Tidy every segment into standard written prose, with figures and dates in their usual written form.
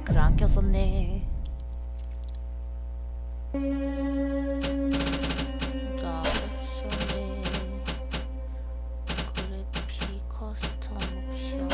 마이크를 안 켰었네. 자, 옵션에 그래픽 커스텀 옵션.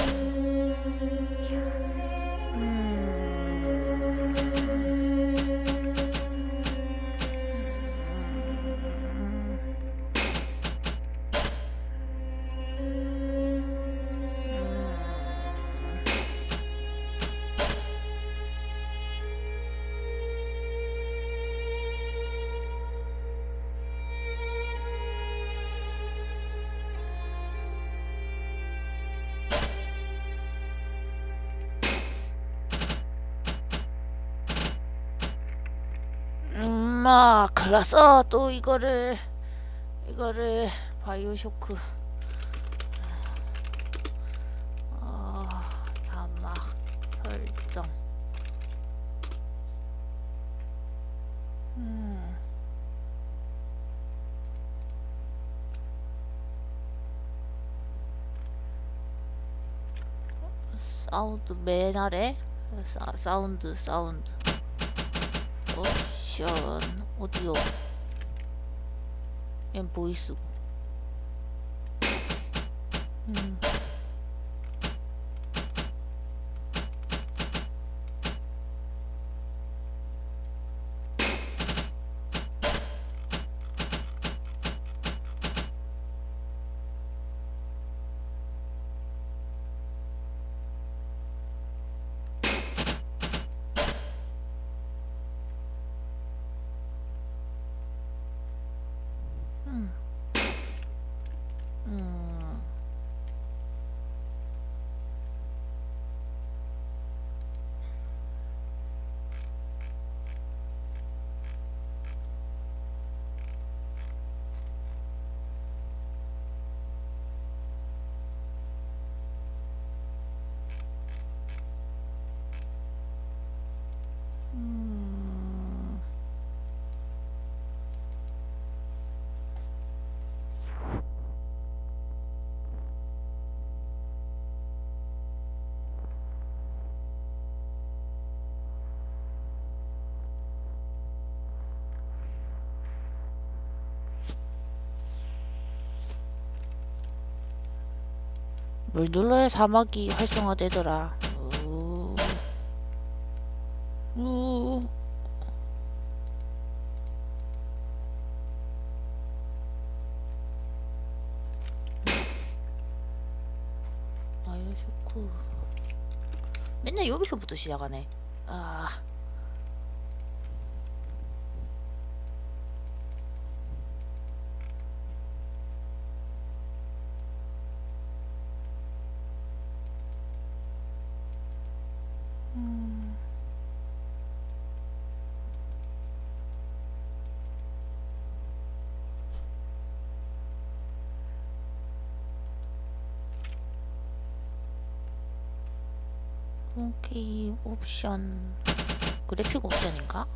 클났어. 또 이거를 바이오쇼크 자막 설정. 사운드 맨 아래. 사운드 옵션 오디오. 얜 보이스고. 뭘 눌러야 자막이 활성화되더라. 바이오쇼크. 맨날 여기서부터 시작하네. 오케이. 옵션 그래픽 옵션인가?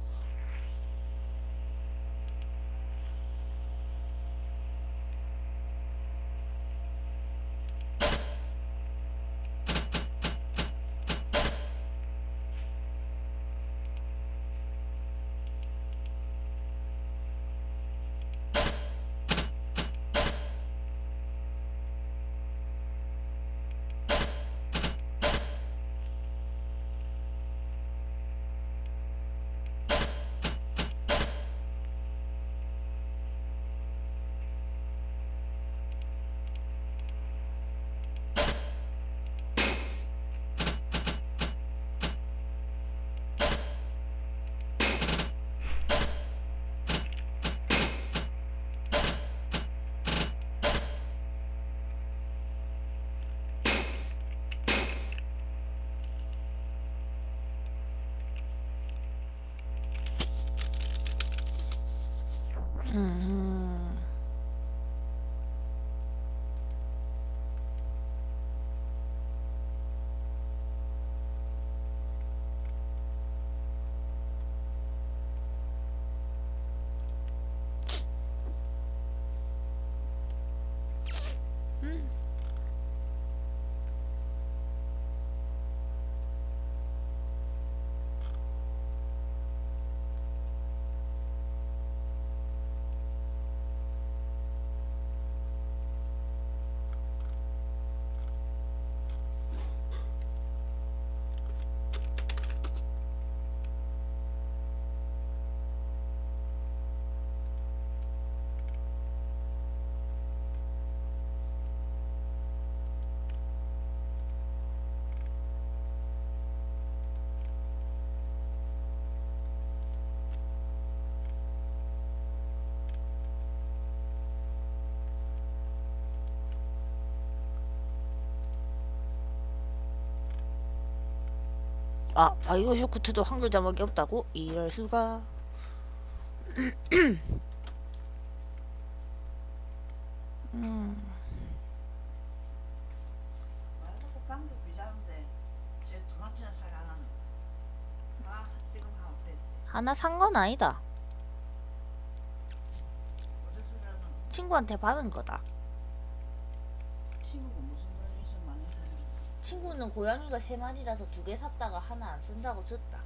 아, 바이오 쇼크트도 한글 자막이 없다고? 이럴 수가. 하나 산 건 아니다. 친구한테 받은 거다. 친구는 고양이가 3마리라서 2개 샀다가 하나 안 쓴다고 줬다.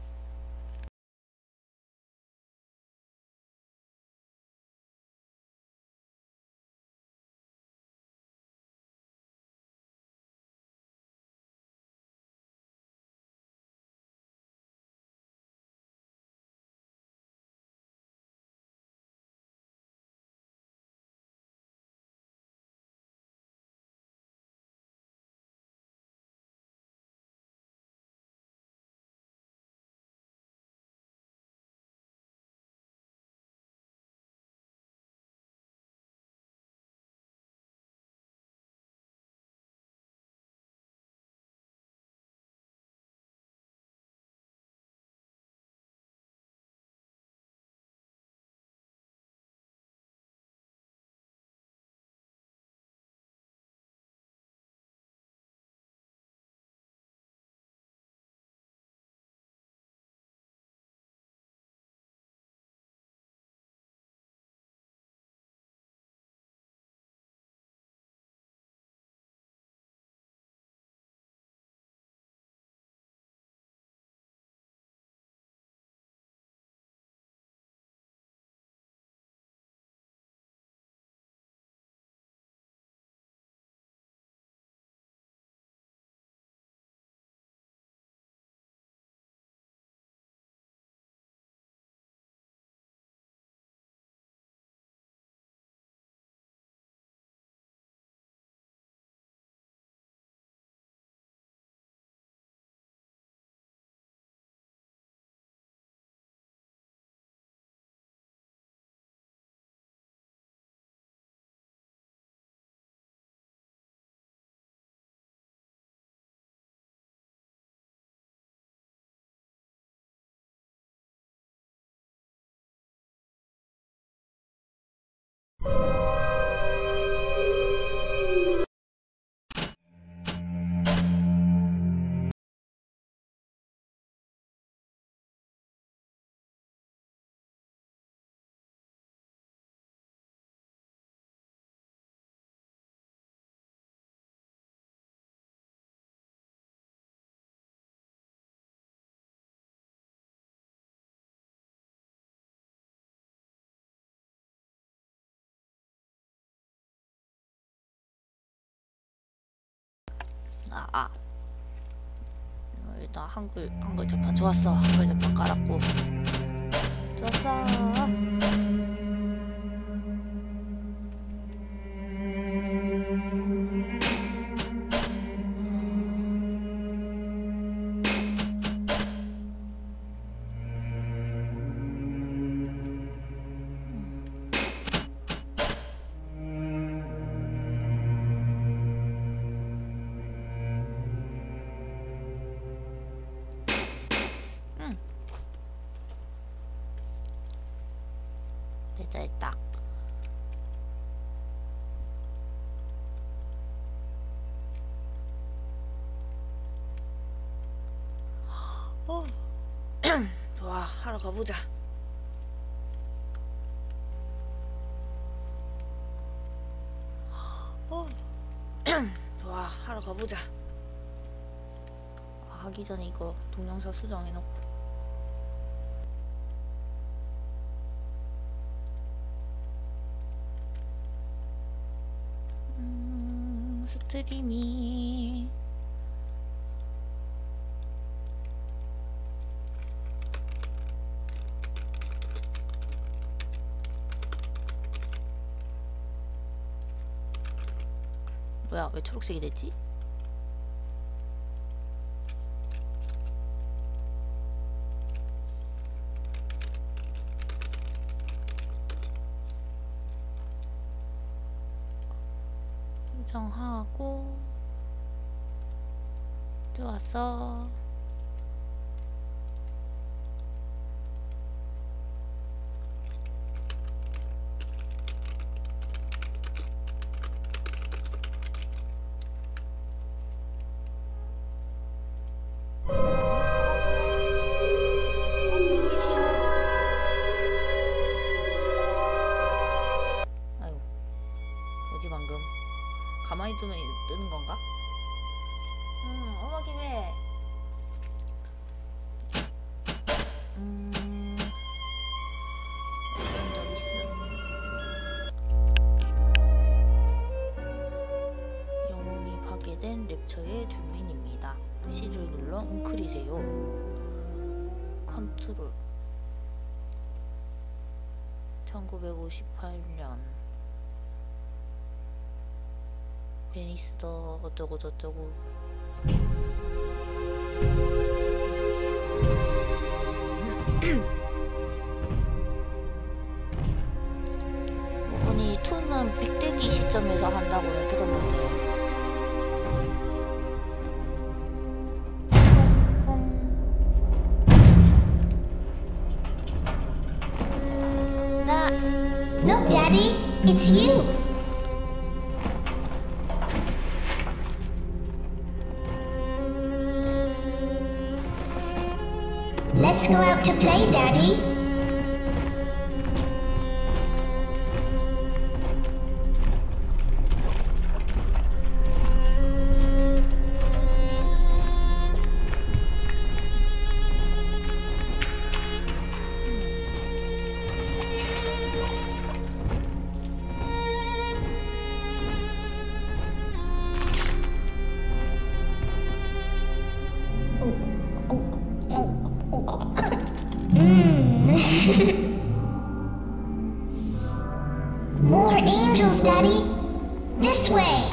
일단 한글 자판 좋았어. 한글 자판 깔았고. 좋았어. 됐다. 좋아, 하러 가보자. 좋아, 하러 가보자. 하기 전에 이거 동영상 수정해놓고. 스트리밍. 뭐야, 왜 초록색이 됐지? 수정하고. 좋았어. 뜨면 뜨는 건가? 어머 김에. 이런 적 있음. 영혼이 파괴된 랩처의 주민입니다. C를 눌러 웅크리세요. 컨트롤. 1958년 베니스더 어쩌고 저쩌고. 이분이 2는 빅데디 시점에서 한다고는 들었는데. Look, Daddy, it's you. Let's go out to play, Daddy. More angels, Daddy. This way.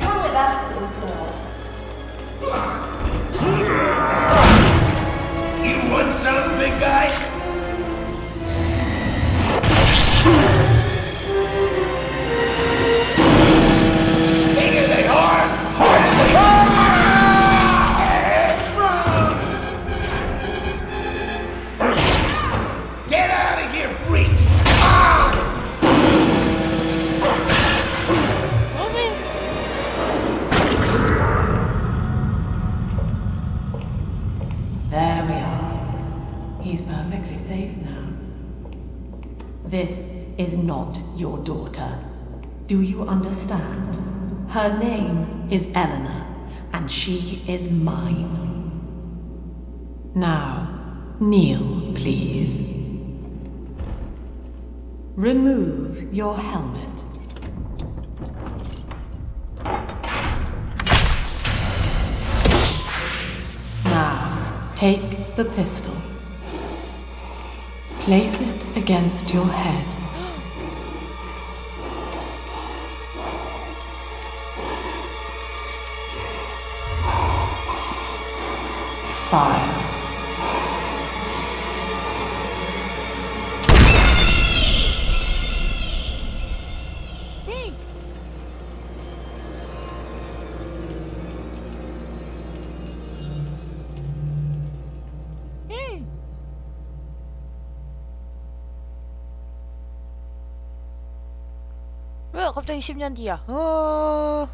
Come with us, little girl. You want some, big guy? Bigger than hard! Get out of here, freak! There we are. He's perfectly safe now. This is not your daughter. Do you understand? Her name is Eleanor, and she is mine. Now, kneel, please. Remove your helmet. Now, take the pistol. Place it against your head. Fire. 왜 갑자기 10년 뒤야? Hello,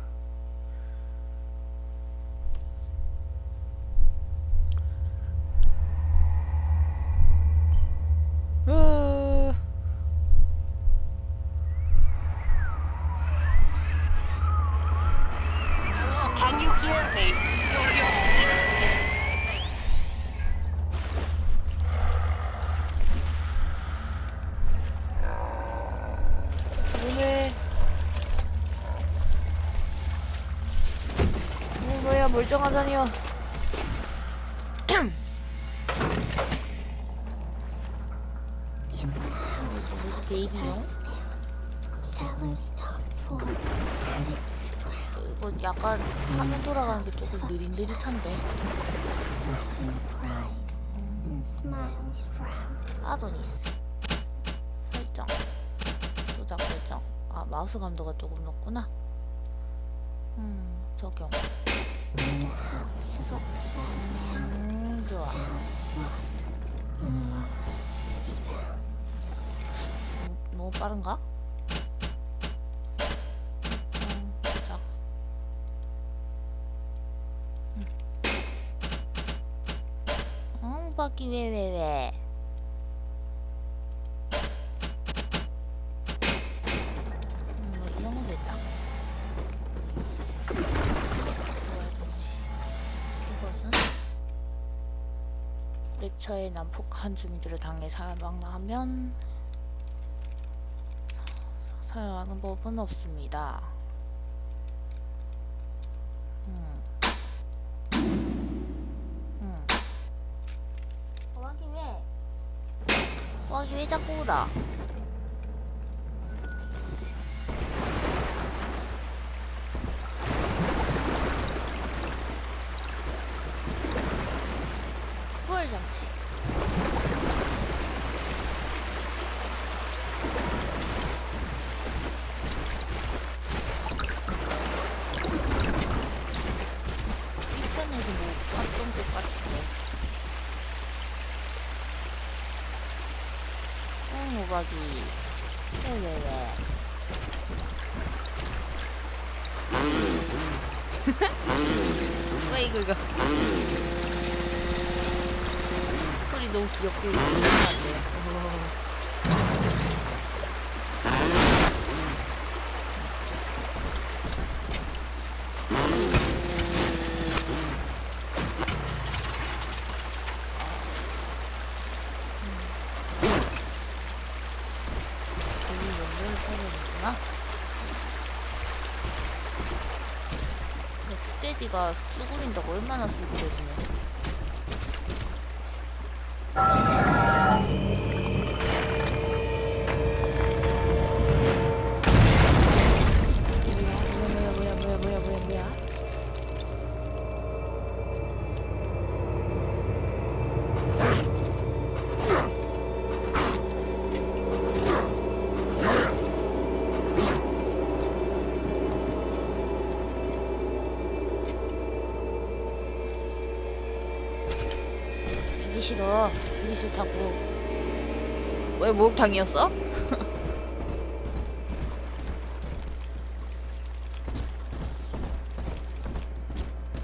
can you hear me? You're 오늘 뭐야 멀쩡하다니요. 무슨 베이비용? Sellers top floor. Critics ground. 이거 약간 화면 돌아가는 게 조금 느릿느릿한데. Nothing cries and smiles frown. 아도니스 설정 조작 설정. 아 마우스 감도가 조금 높구나. 적용. In a house of upset man. 좋아. 너무 빠른가? 호박이 왜? 뭐 이런 건 됐다. 이것은 랩처에 난폭한 주민들을 당해 사망하면 사용하는 법은 없습니다. 호박이 왜 자꾸 울어? 부활장치. 이 편에서 뭐 봤던 것 같은데. 호박이 왜? 왜 이거 소리 너무 귀엽게 울리는데. 가 쑥구린다고 얼마나 쑥구려지네. 뭐야. 이게 싫다고. 왜 목욕탕이었어?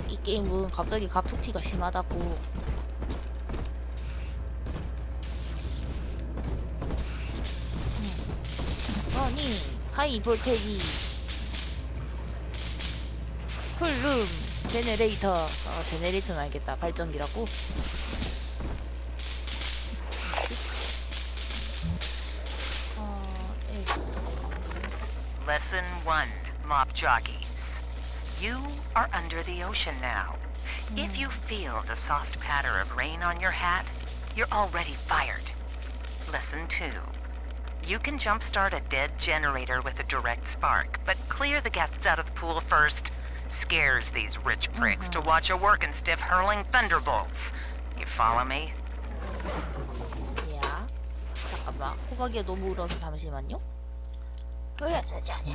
이 게임은 갑자기 갑툭튀가 심하다고. 아니 하이 볼테지 풀룸 제네레이터. 제네레이터는 알겠다. 발전기라고. Lesson 1, mop jockeys. You are under the ocean now. If you feel the soft patter of rain on your hat, you're already fired. Lesson 2. You can jumpstart a dead generator with a direct spark, but clear the guests out of the pool first. Scares these rich pricks to watch a working stiff hurling thunderbolts. You follow me? 야, 잠깐만. 호박이가 너무 울어서 잠시만요. 자자자.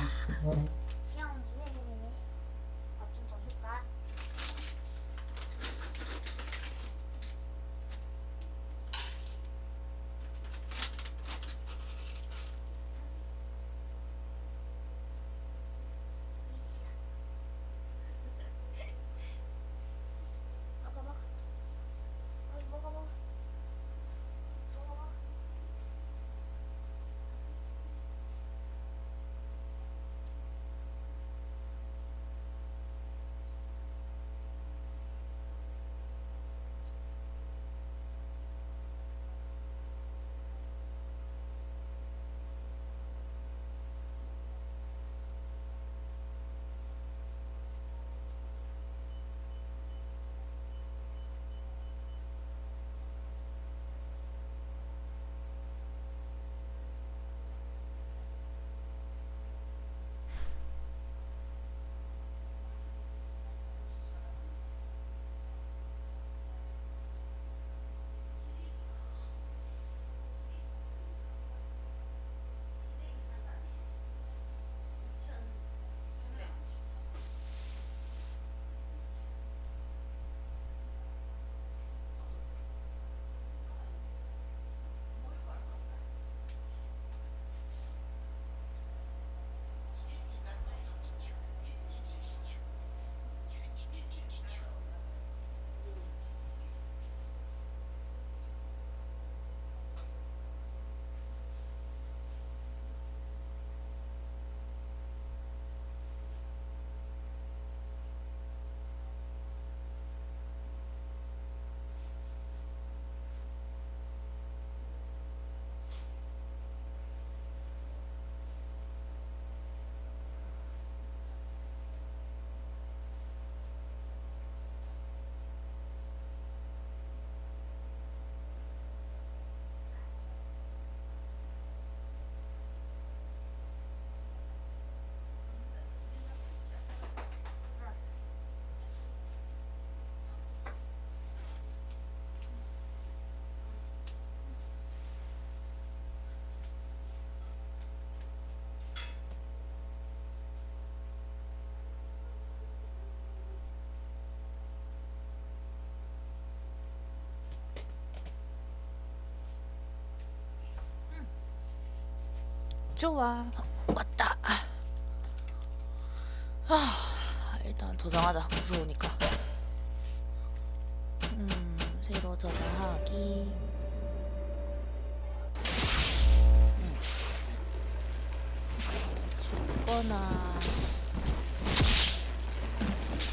좋아. 왔다. 일단 저장하자. 무서우니까. 새로 저장하기. 죽거나.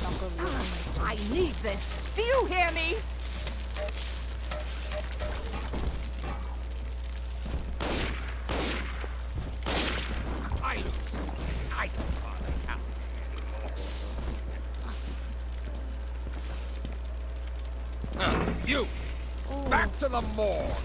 방금 요즘 I need this. Do you hear me? I don't bother counting anymore. You! Back to the morgue!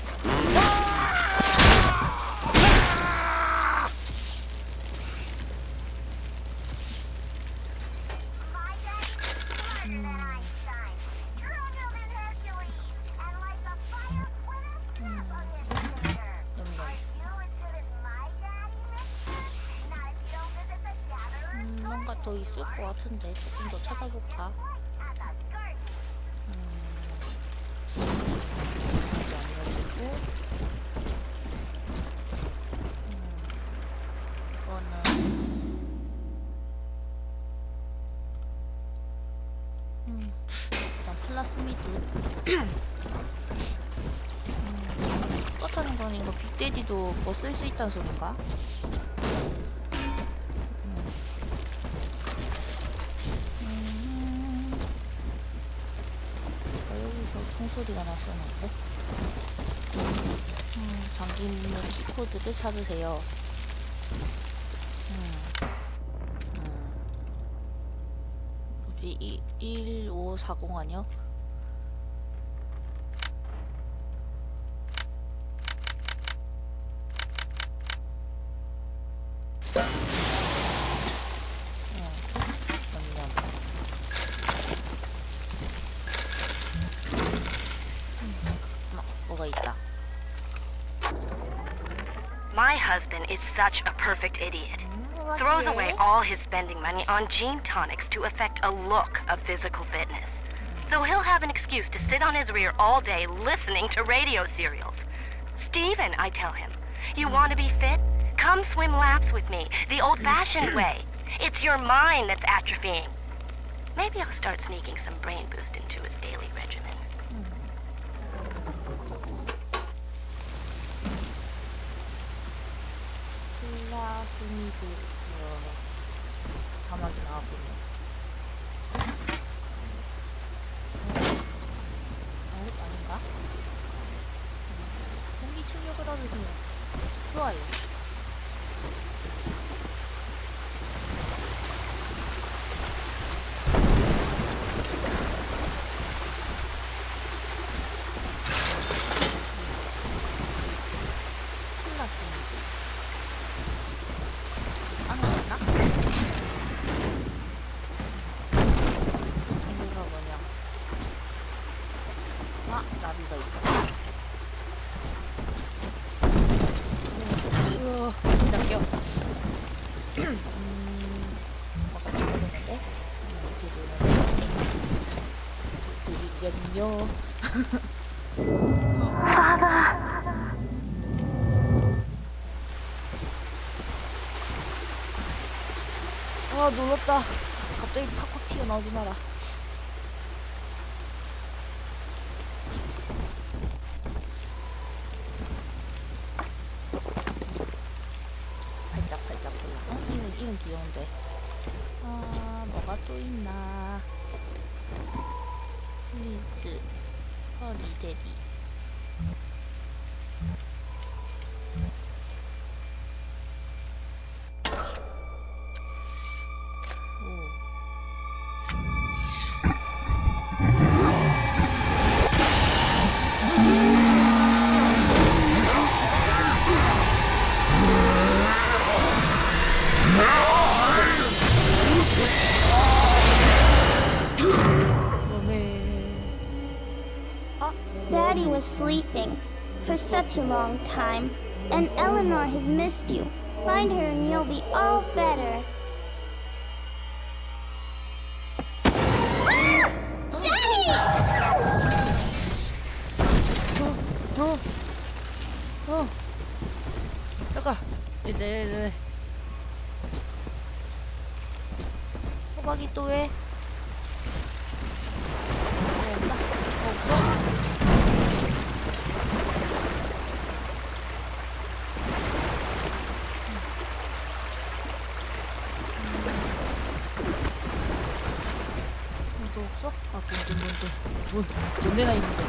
뭔가 더 있을 것 같은데 조금 더 찾아볼까? 이게 안 열리고 이거는 일단 플라스미드 그렇다는 건 이거 빅데디도 뭐 쓸 수 있다는 소린가? 소리가 났었는데 잠긴 있는 키코드를 찾으세요. 1540 아니요? My husband is such a perfect idiot. Throws away all his spending money on gene tonics to affect a look of physical fitness. So he'll have an excuse to sit on his rear all day listening to radio serials. Steven, I tell him, you want to be fit? Come swim laps with me, the old-fashioned way. It's your mind that's atrophying. Maybe I'll start sneaking some brain boost into his daily regimen. 플라스미드 자막이 나왔군요. 아닌가? 공기 충격을 얻으세요. 좋아요. 나비가 있어. 진짜 껴. 뭐가 들리는데? 들리려요. 아 놀랍다. 갑자기 팍팍 튀어나오지 마라. 발짝발짝 불러. 이름 귀여운데. 아 뭐가 또 있나. 리즈 허리데디. Daddy was sleeping for such a long time, and Eleanor has missed you. Find her and you'll be all better. Daddy! 잠깐. 네. 호박이 또 왜? 없나? 없어? 또 없어? 아, 돈 내나 있는데.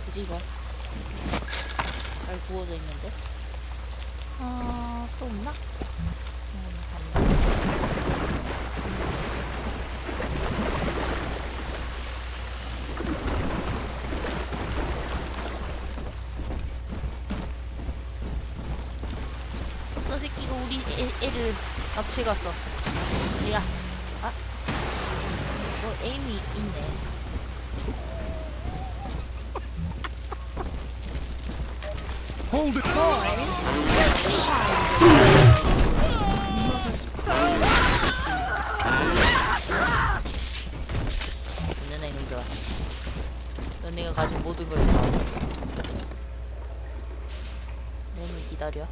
뭐지 이거? 잘 구워져 있는데? 또 없나? 잠깐만. 저 새끼가 우리 애를 납치해갔어. 얘가 뭐 에임이 있네. Hold it! 너네 힘들어. 너네가 가진 모든 걸 다. 렘이 기다려.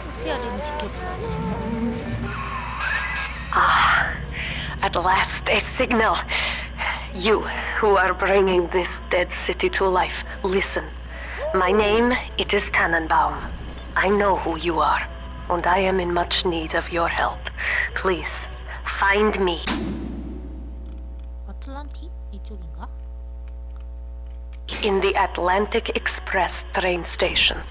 소피아 렘이 지켜주는 At last, a signal. You, who are bringing this dead city to life, listen. My name, it is Tannenbaum. I know who you are, and I am in much need of your help. Please, find me. 아틀란티? 이쪽인가? In the Atlantic Express train station.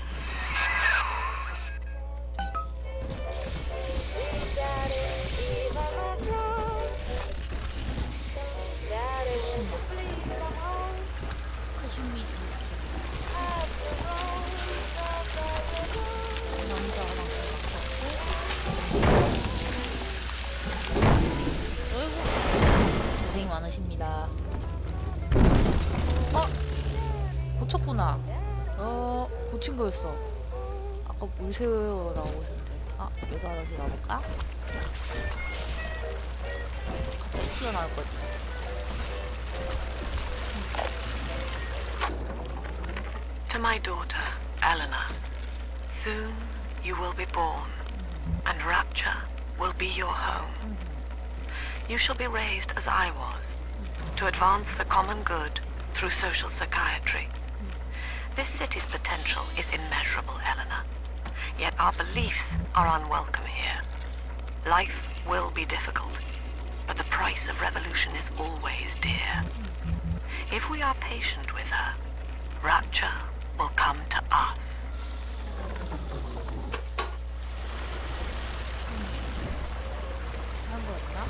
카슈미르 남자랑 어이구 고생이 많으십니다. 고쳤구나. 고친 거였어. 아까 물 새어 나오고 있었는데. 여자 화장실 가볼까? 갑자기 튀어나올 거지. To my daughter, Eleanor. Soon you will be born, and Rapture will be your home. You shall be raised as I was, to advance the common good through social psychiatry. This city's potential is immeasurable, Eleanor. Yet our beliefs are unwelcome here. Life will be difficult, but the price of revolution is always dear. If we are patient with her, Rapture will come to us. 한 거였나?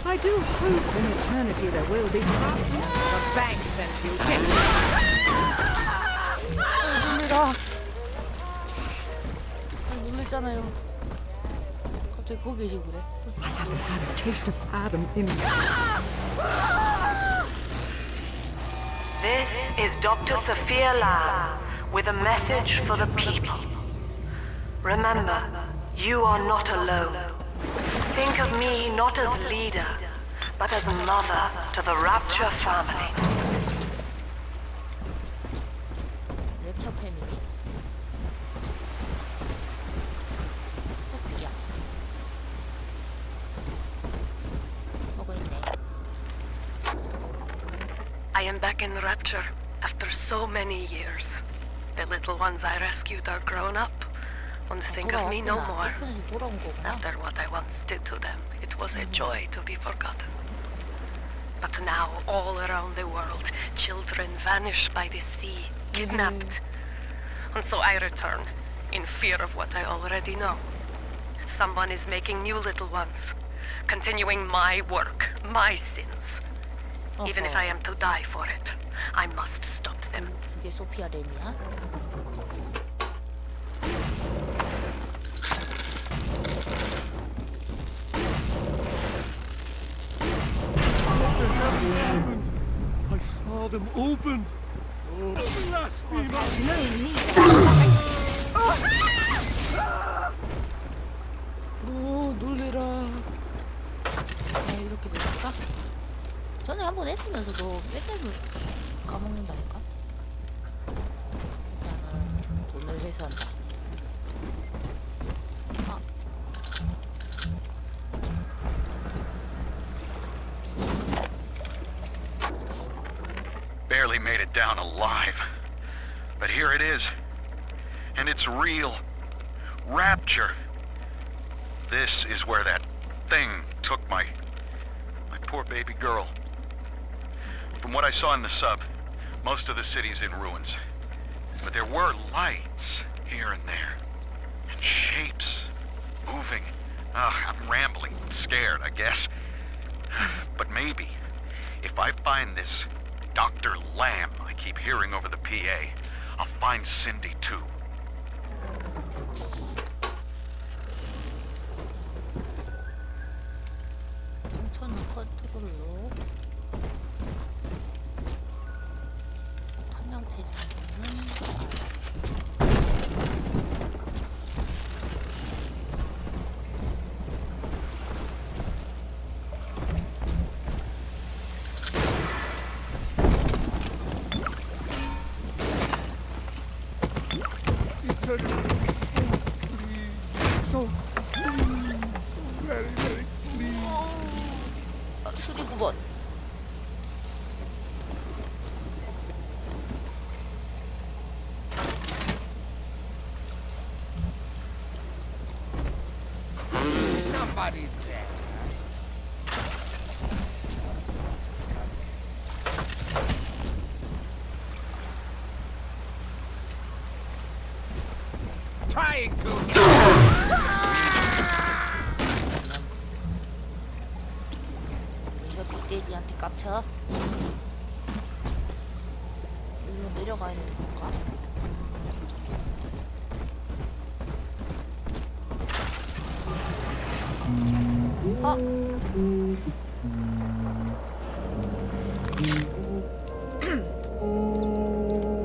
I do hope in eternity there will be. The bank sent you, didn't 놀래라. 놀랬잖아요. 갑자기 거기 계시고 그래. I haven't had a taste of Adam in This is Dr. Sophia Lamb with a message for the people. Remember, you are not alone. Think of me not as leader, but as mother to the Rapture family. 랩처 패밀리. 소피아. 보고 있네. I am back in Rapture after so many years. The little ones I rescued are grown up and think of me no more. 돌아온 거구나. After what I once did to them, it was a joy to be forgotten. But now, all around the world, children vanish by the sea, kidnapped. And so I return, in fear of what I already know. Someone is making new little ones, continuing my work, my sins. Even if I am to die for it, I must stop them. 그게 소피아 렘이야? I saw them open. Oh, blasphemer! 놀래라. 이렇게 될까? 전에 한 번 했으면서도 맨날 까먹는다니까? 일단은 돈을 회수한다. Barely made it down alive. But here it is. And it's real. Rapture. This is where that thing took my poor baby girl. From what I saw in the sub, most of the city's in ruins. But there were lights here and there. And shapes moving. I'm rambling, scared, I guess. But maybe, if I find this Dr. Lamb I keep hearing over the PA, I'll find Cindy too. 컨트롤로 탐양 체제는 So very, very please. 수리구번. Somebody there. Trying to. 이거 빅데이지한테 깝쳐. 일로 내려가야 되는 건가?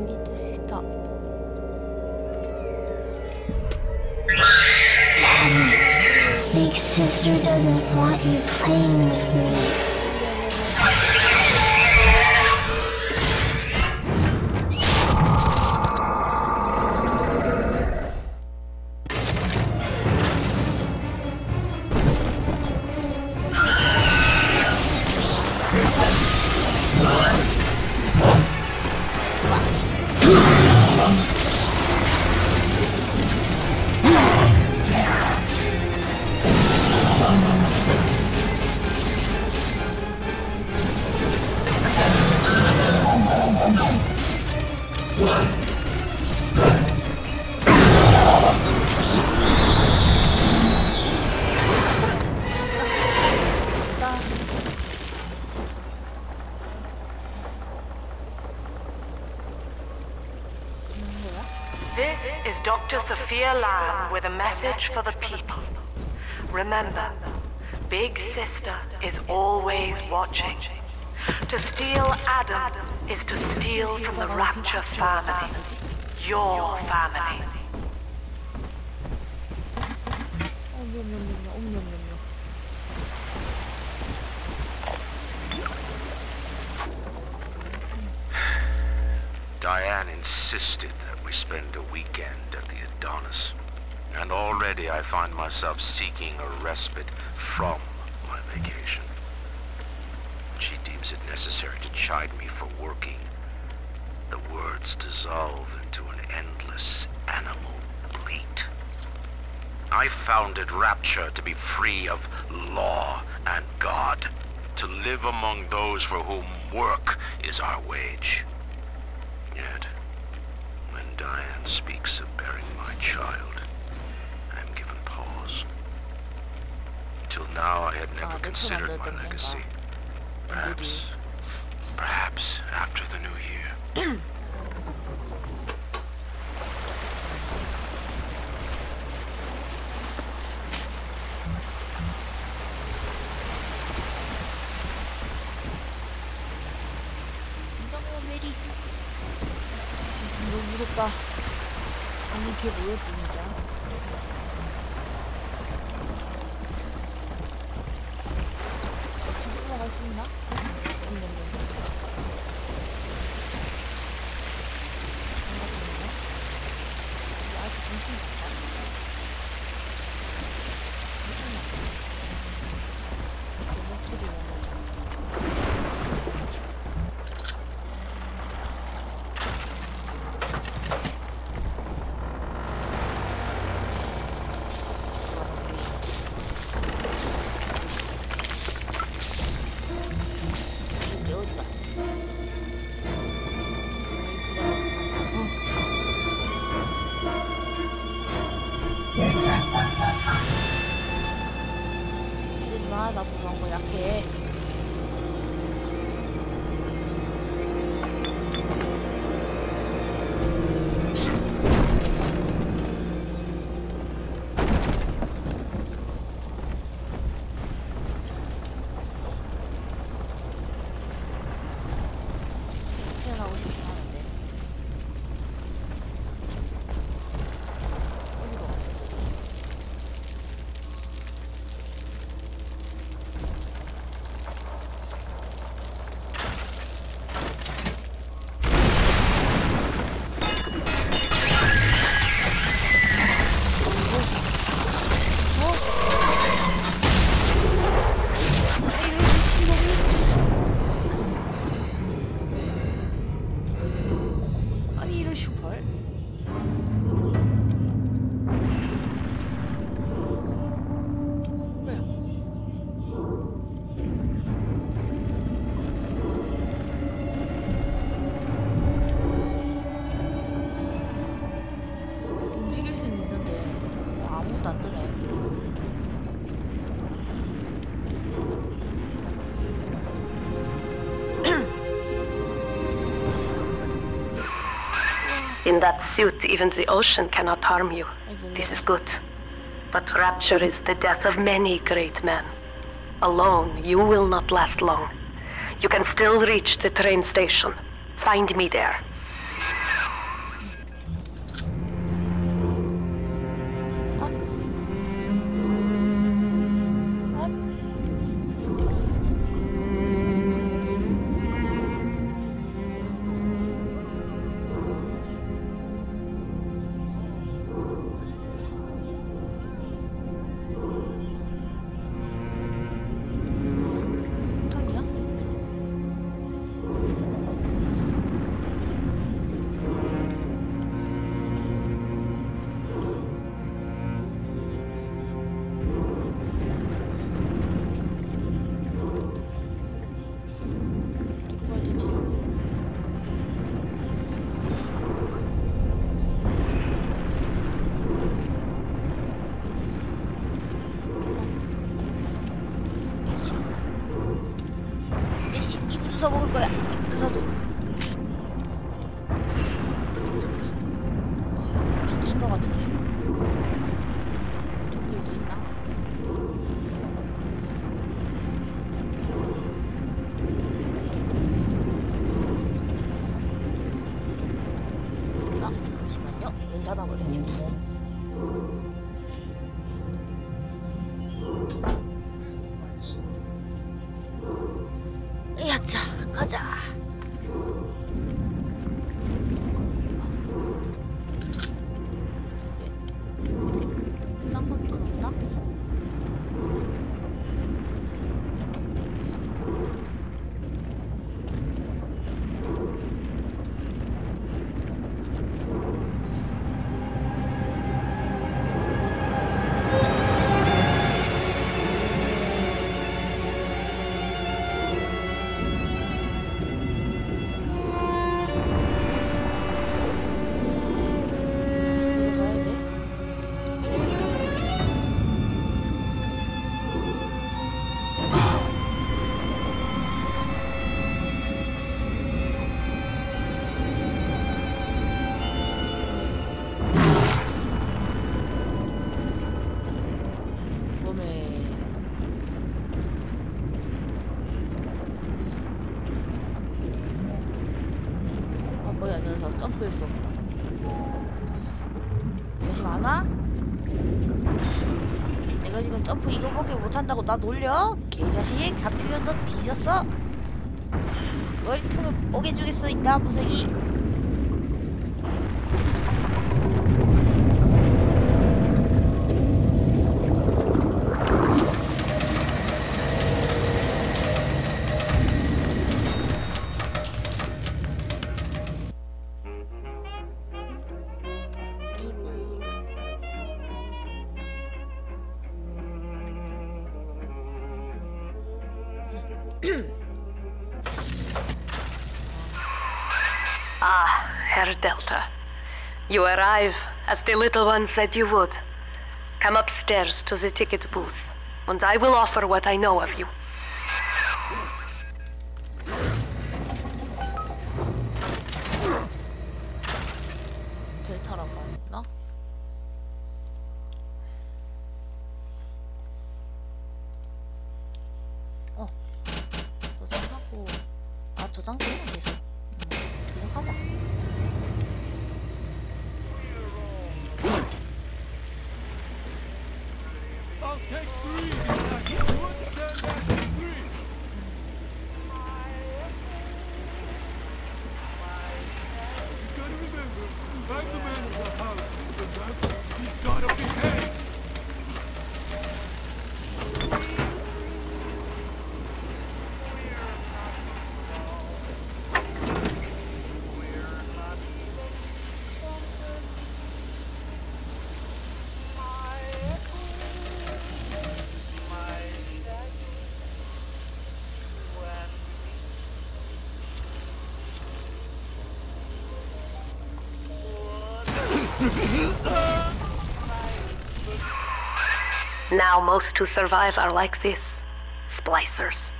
리드 시스터. Big sister doesn't want you playing with me. This is Dr. Sophia Lamb with a message for the people. Remember, Big Sister is always watching. To steal Adam is to steal from the Rapture family. Your family. Diane insisted that we spend a weekend at the Adonis. And already I find myself seeking a respite from my vacation. She deems it necessary to chide me for working. The words dissolve into an endless animal bleat. I founded Rapture to be free of law and God, to live among those for whom work is our wage. Yet, when Diane speaks of bearing my child, I am given pause. Till now I had never considered my legacy. Perhaps after the new year. 메리. 씨, 너무 무섭다. 아니 걔 뭐였지 진짜? 지금 올라갈 수 있나? 아직 엄청 높다. 이러지마, 나 무서운 거 약해. 태어나고 싶긴 하는데 어디로 갔었어? 아니 이런 슈퍼 뭐야? 움직일 수는 있는데 뭐 아무것도 안 뜨네. In that suit, even the ocean cannot harm you. This is good. But rapture is the death of many great men. Alone, you will not last long. You can still reach the train station. Find me there. 턴이야? 어디로 가야 되지? 메시 이브 주사 먹을 거야. 이브 주사 줘. 저기다. 바뀐 거 같은데. 도끼도 있나? 아, 잠시만요. 문 닫아버려야겠다. 야자, 가자. 끝난 것도 없나? 뭐야, 녀석 점프했어. 자식 안 와? 내가 지금 점프 이거밖에 못한다고 나 놀려? 개자식 잡히면 너 뒤졌어? 머리통을 뽀개주겠어 임마 무색이. Ah, Herr Delta. You arrive, as the little one said you would. Come upstairs to the ticket booth, and I will offer what I know of you. 델타라고 하나? 저장하고 저장 되면 계속 그냥 하자. I'll take 3. Now you understand that? 3. You gotta remember, I'm the man of the house. Remember, he's gotta behave. Now most who survive are like this. Splicers.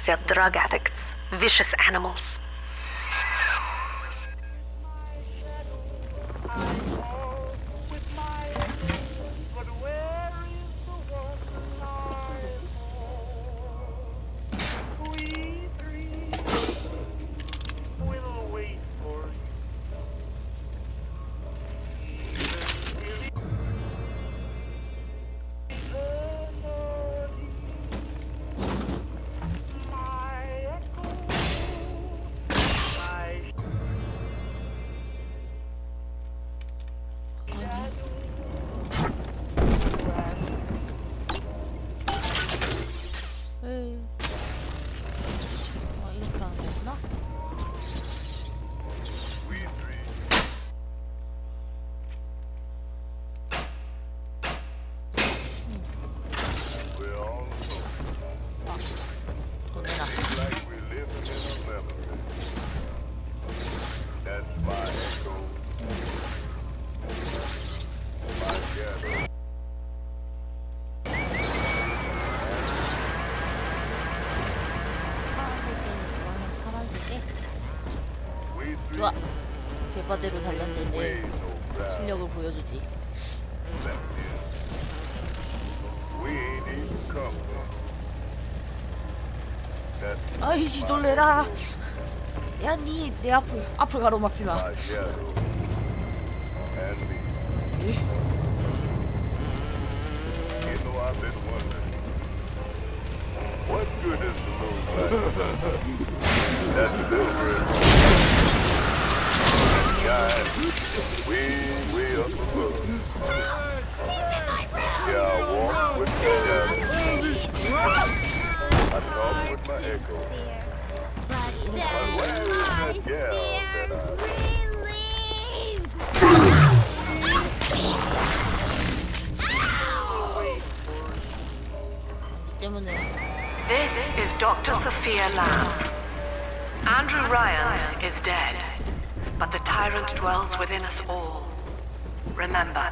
They're drug addicts. Vicious animals. 이렇게 하는 거구나? 돈 내놔. 파란색에 좋아. 대바대로 잘렸는데 내 실력을 보여주지. 아이씨 놀래라. 야 니 내 앞을 가로막지 마. What good is the moonlight? That's silver. Guys, way up above. Yeah, I walk with my shadow. I talk with my echo. But where is that gal that This is Dr. Sophia Lamb. Andrew Ryan is dead, but the tyrant dwells within us all. Remember,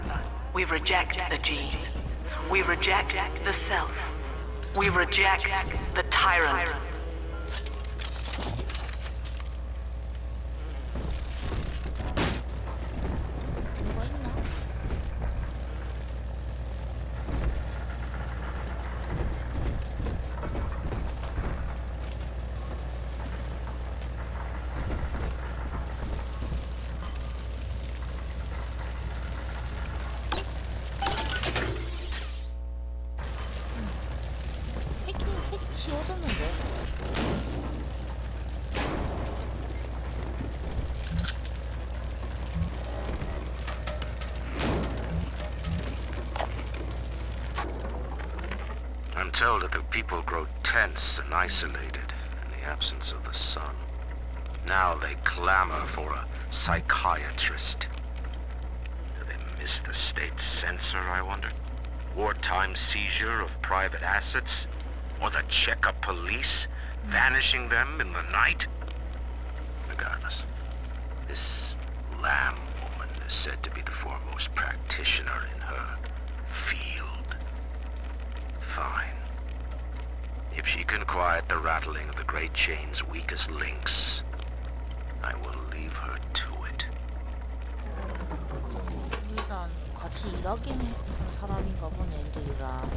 we reject the gene. We reject the self. We reject the tyrant. am told that the people grow tense and isolated in the absence of the sun. Now they clamor for a psychiatrist. Do they miss the state censor, I wonder? Wartime seizure of private assets? Or the checkup police vanishing them in the night? Regardless, this Lamb woman is said to be the foremost practitioner in her field. Fine. If she can quiet the rattling of the Great Chain's weakest links, I will leave her to it. 우리랑 같이 일하긴 하는 사람인가 보네, 애들이랑.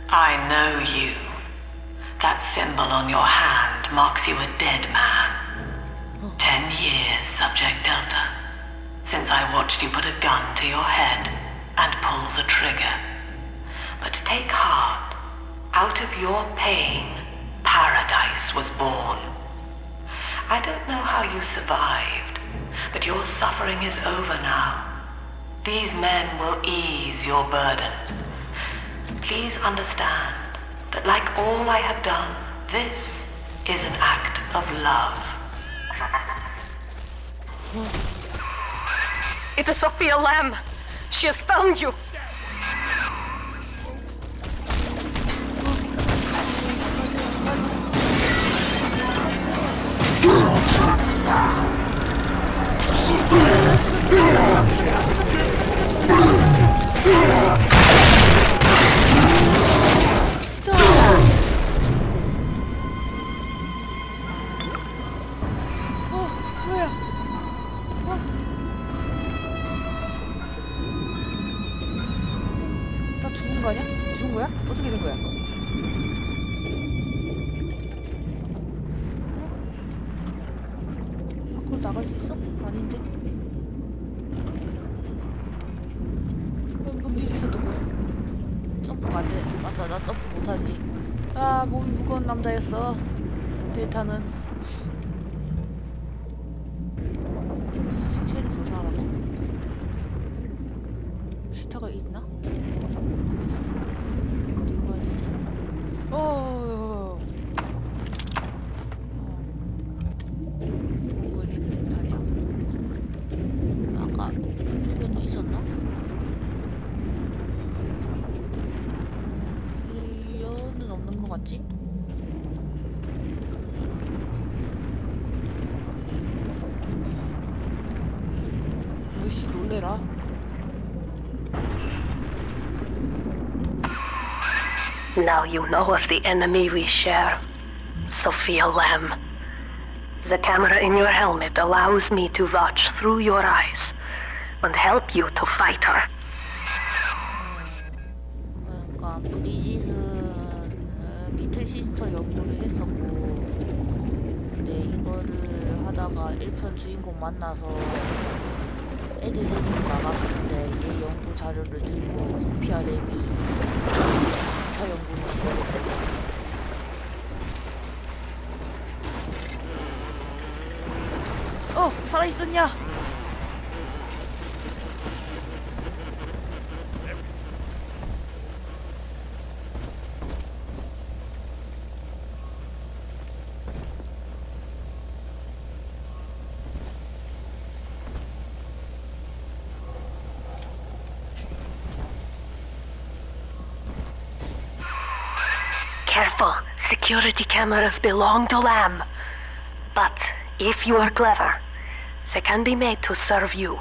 I know you. That symbol on your hand marks you a dead man. 10 years, Subject Delta, since I watched you put a gun to your head and pull the trigger. But take heart. Out of your pain, paradise was born. I don't know how you survived, but your suffering is over now. These men will ease your burden. Please understand that like all I have done, this is an act of love. It is Sophia Lamb. She has found you. 뭐야? 다 죽은 거 아니야? 죽은 거야? 어떻게 된 거야? 밖으로 나갈 수 있어? 아닌데? 뭔 일이 있었던 거야? 점프가 안 돼. 맞다, 나 점프 못하지. 아, 몸이 무거운 남자였어. 델타는 시체를 조사하라고? 시타가 있나? 어디로 가야 되지? 이거 이렇게 타냐? 아까 그쪽에도 있었나? 여는 없는 것 같지? 으씨, 놀래라. Now you know of the enemy we share, Sophia Lamb. The camera in your helmet allows me to watch through your eyes and help you to fight her. 그러니까 브리짓은 리틀 시스터 연구를 했었고, 근데 이거를 하다가 1편 주인공 만나서 애들 새끼로 나갔었는데 얘 연구 자료를 들고 소피아 램이 2차 연구를 시작했던 거지. 살아있었냐? Careful, security cameras belong to Lamb. But if you are clever, they can be made to serve you.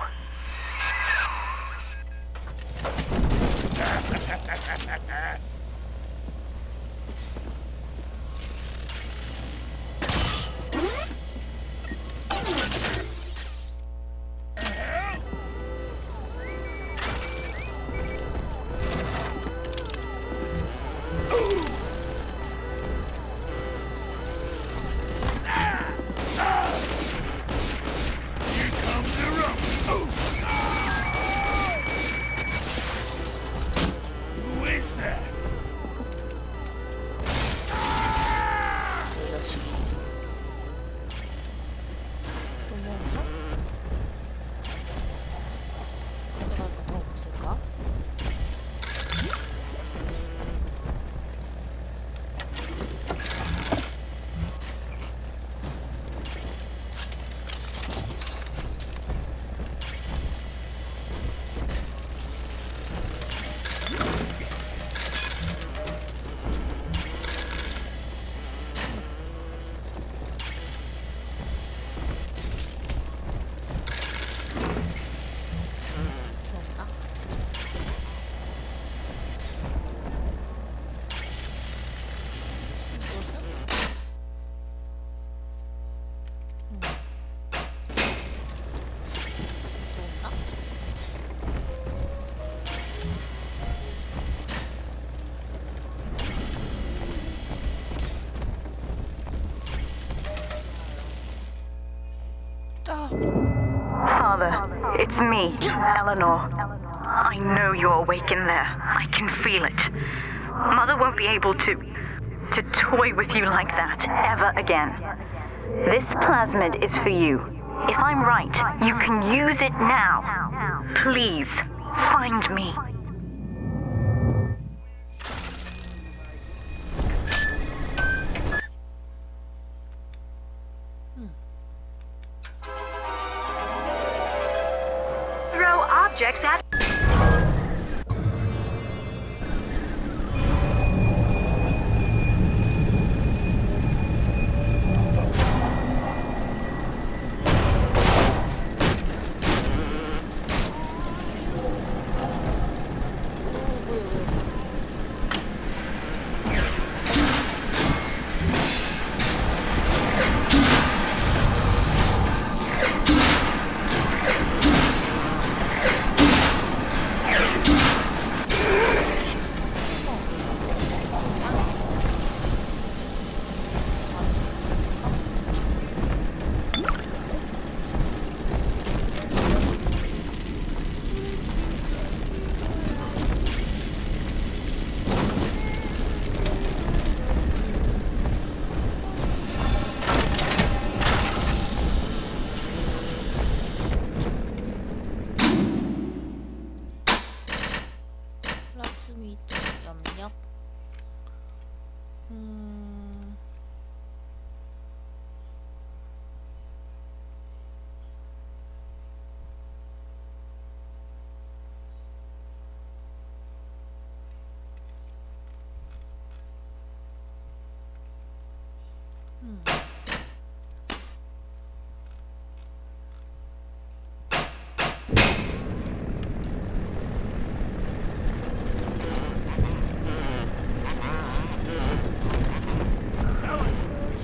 It's me, Eleanor. I know you're awake in there. I can feel it. Mother won't be able to toy with you like that ever again. This plasmid is for you. If I'm right, you can use it now. Please, find me. Throw objects at...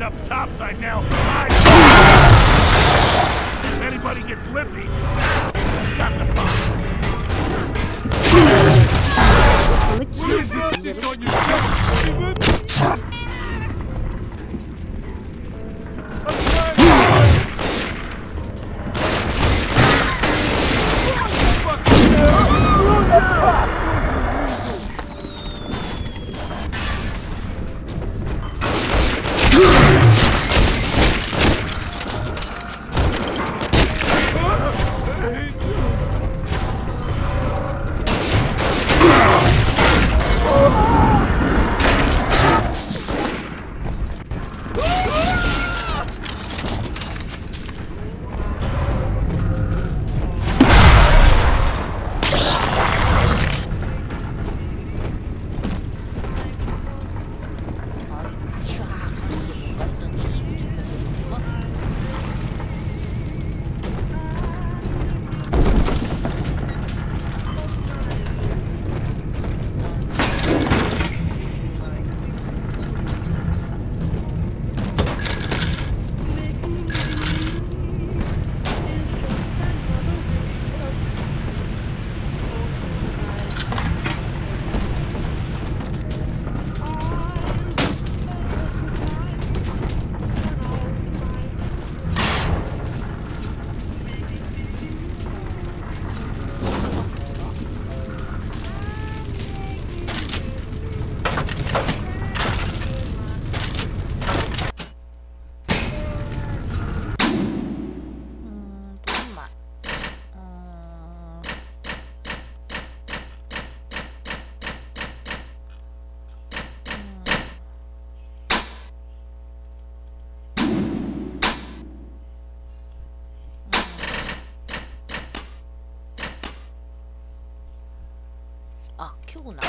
Up topside now. If anybody gets lippy, it's got the bomb. This on your 큐구나.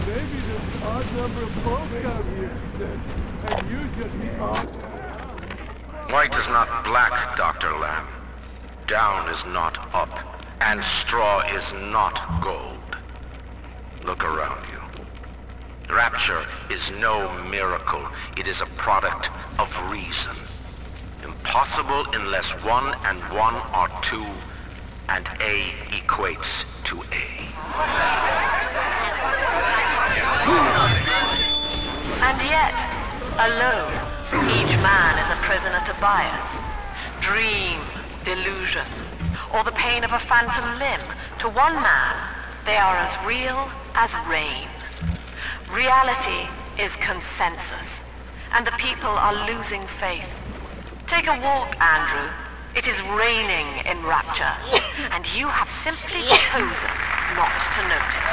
Maybe there's an odd number of folks out here, she said. And you just be odd. White is not black, Dr. Lamb. Down is not up, and straw is not gold. Look around you. Rapture is no miracle. It is a product of reason. Impossible unless 1 and 1 are 2, and A equates to A. And yet, alone, each man is a prisoner to bias, dream, delusion, or the pain of a phantom limb. To one man, they are as real as rain. Reality is consensus, and the people are losing faith. Take a walk, Andrew. It is raining in Rapture, and you have simply chosen not to notice.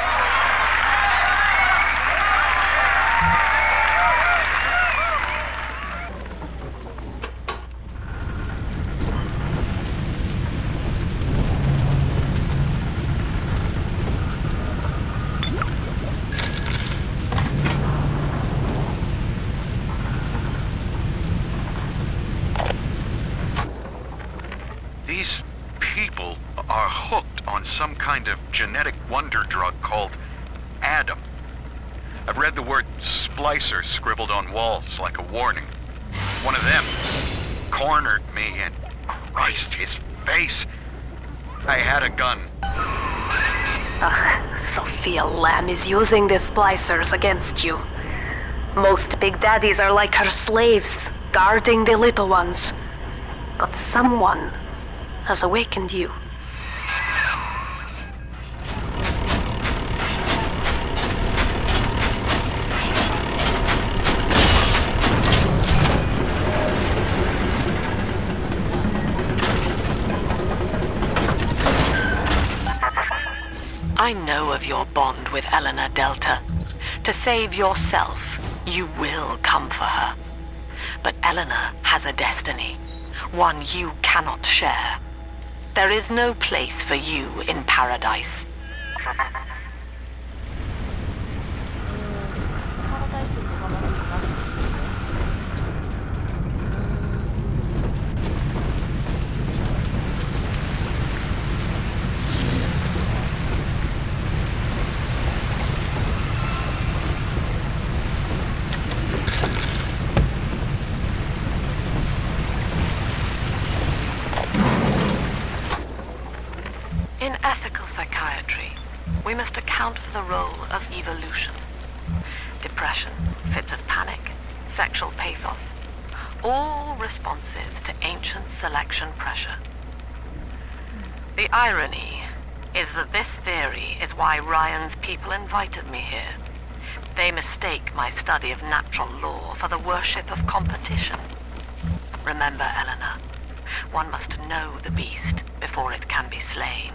These people are hooked on some kind of genetic wonder drug called Adam. I've read the word splicer scribbled on walls like a warning. One of them cornered me and Christ, his face. I had a gun. Sophia Lamb is using the splicers against you. Most big daddies are like her slaves, guarding the little ones. But someone has awakened you. I know of your bond with Eleanor Delta. To save yourself, you will come for her. But Eleanor has a destiny, one you cannot share. There is no place for you in paradise. In ethical psychiatry, we must account for the role of evolution. Depression, fits of panic, sexual pathos, all responses to ancient selection pressure. The irony is that this theory is why Ryan's people invited me here. They mistake my study of natural law for the worship of competition. Remember, Eleanor, one must know the beast before it can be slain.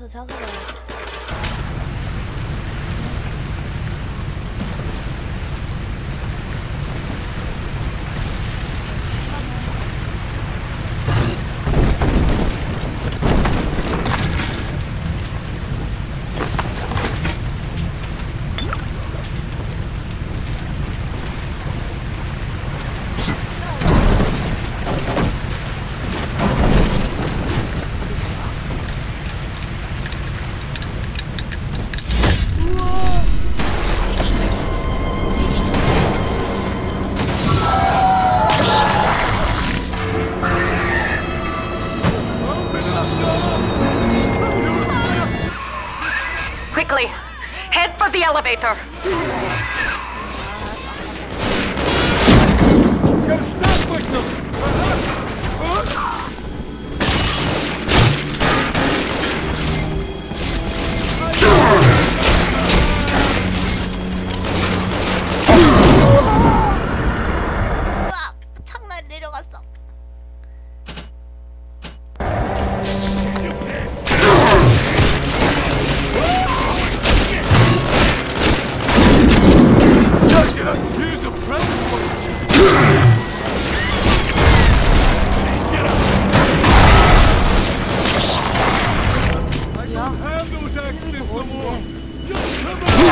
가서 작으래. Quickly, head for the elevator. Gotta stop with them! 으악! 창날 내려갔어. Here's a present for you! 말이야. Have those accidents no more! Just come on!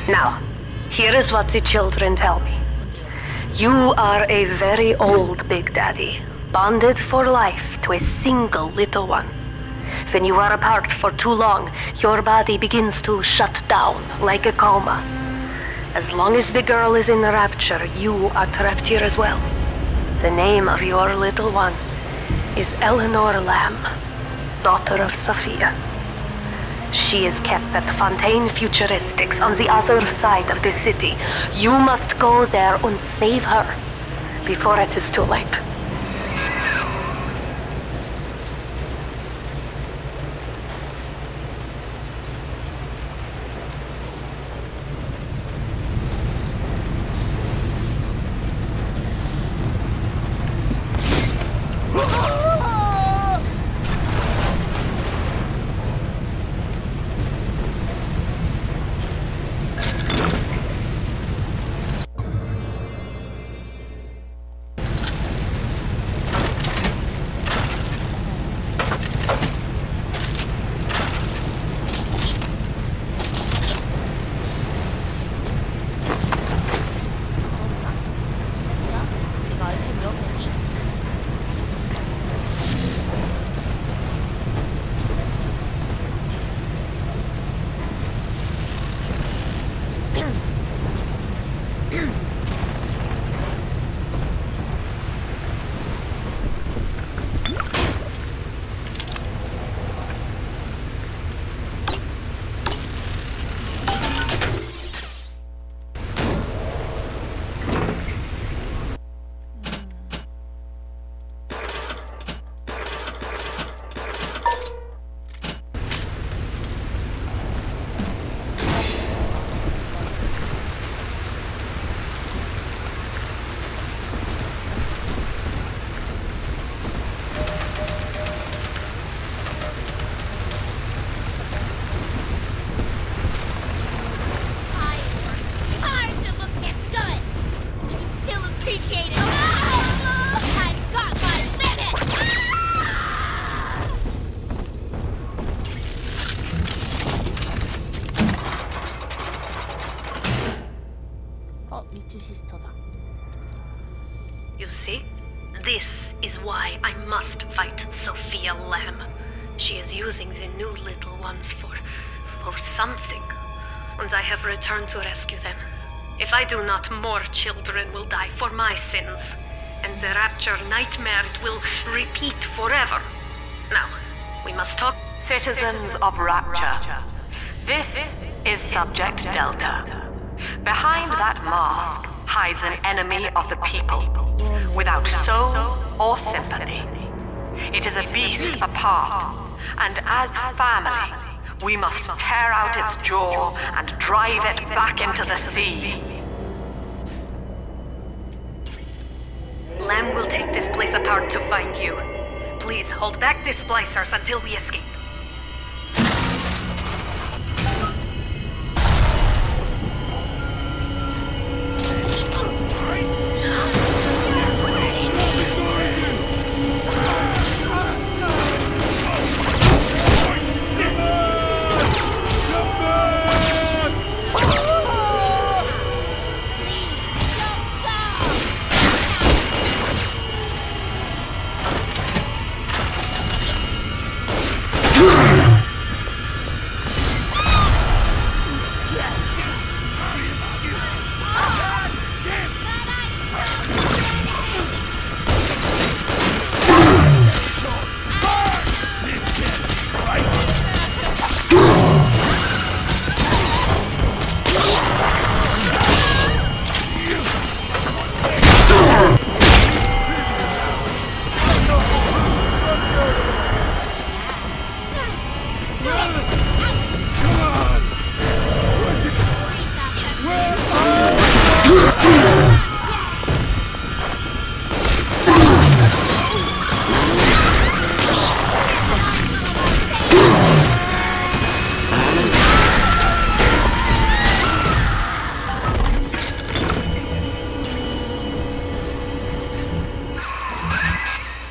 Now, here is what the children tell me. You are a very old Big Daddy, bonded for life to a single little one. When you are apart for too long, your body begins to shut down like a coma. As long as the girl is in the rapture, you are trapped here as well. The name of your little one is Eleanor Lamb, daughter of Sophia. She is kept at Fontaine Futuristics on the other side of the city. You must go there and save her before it is too late. 비드 시스터다. You see? This is why I must fight Sophia Lamb. She is using the new little ones for something. And I have returned to rescue them. If I do not, more children will die for my sins. And the Rapture nightmare will repeat forever. Now, we must talk. Citizens of Rapture, this is Subject Delta. Behind that mask hides an enemy of the people, without soul or sympathy. It is a beast apart, and as family, we must tear out its jaw and drive it back into the sea. Lamb will take this place apart to find you. Please hold back the splicers until we escape.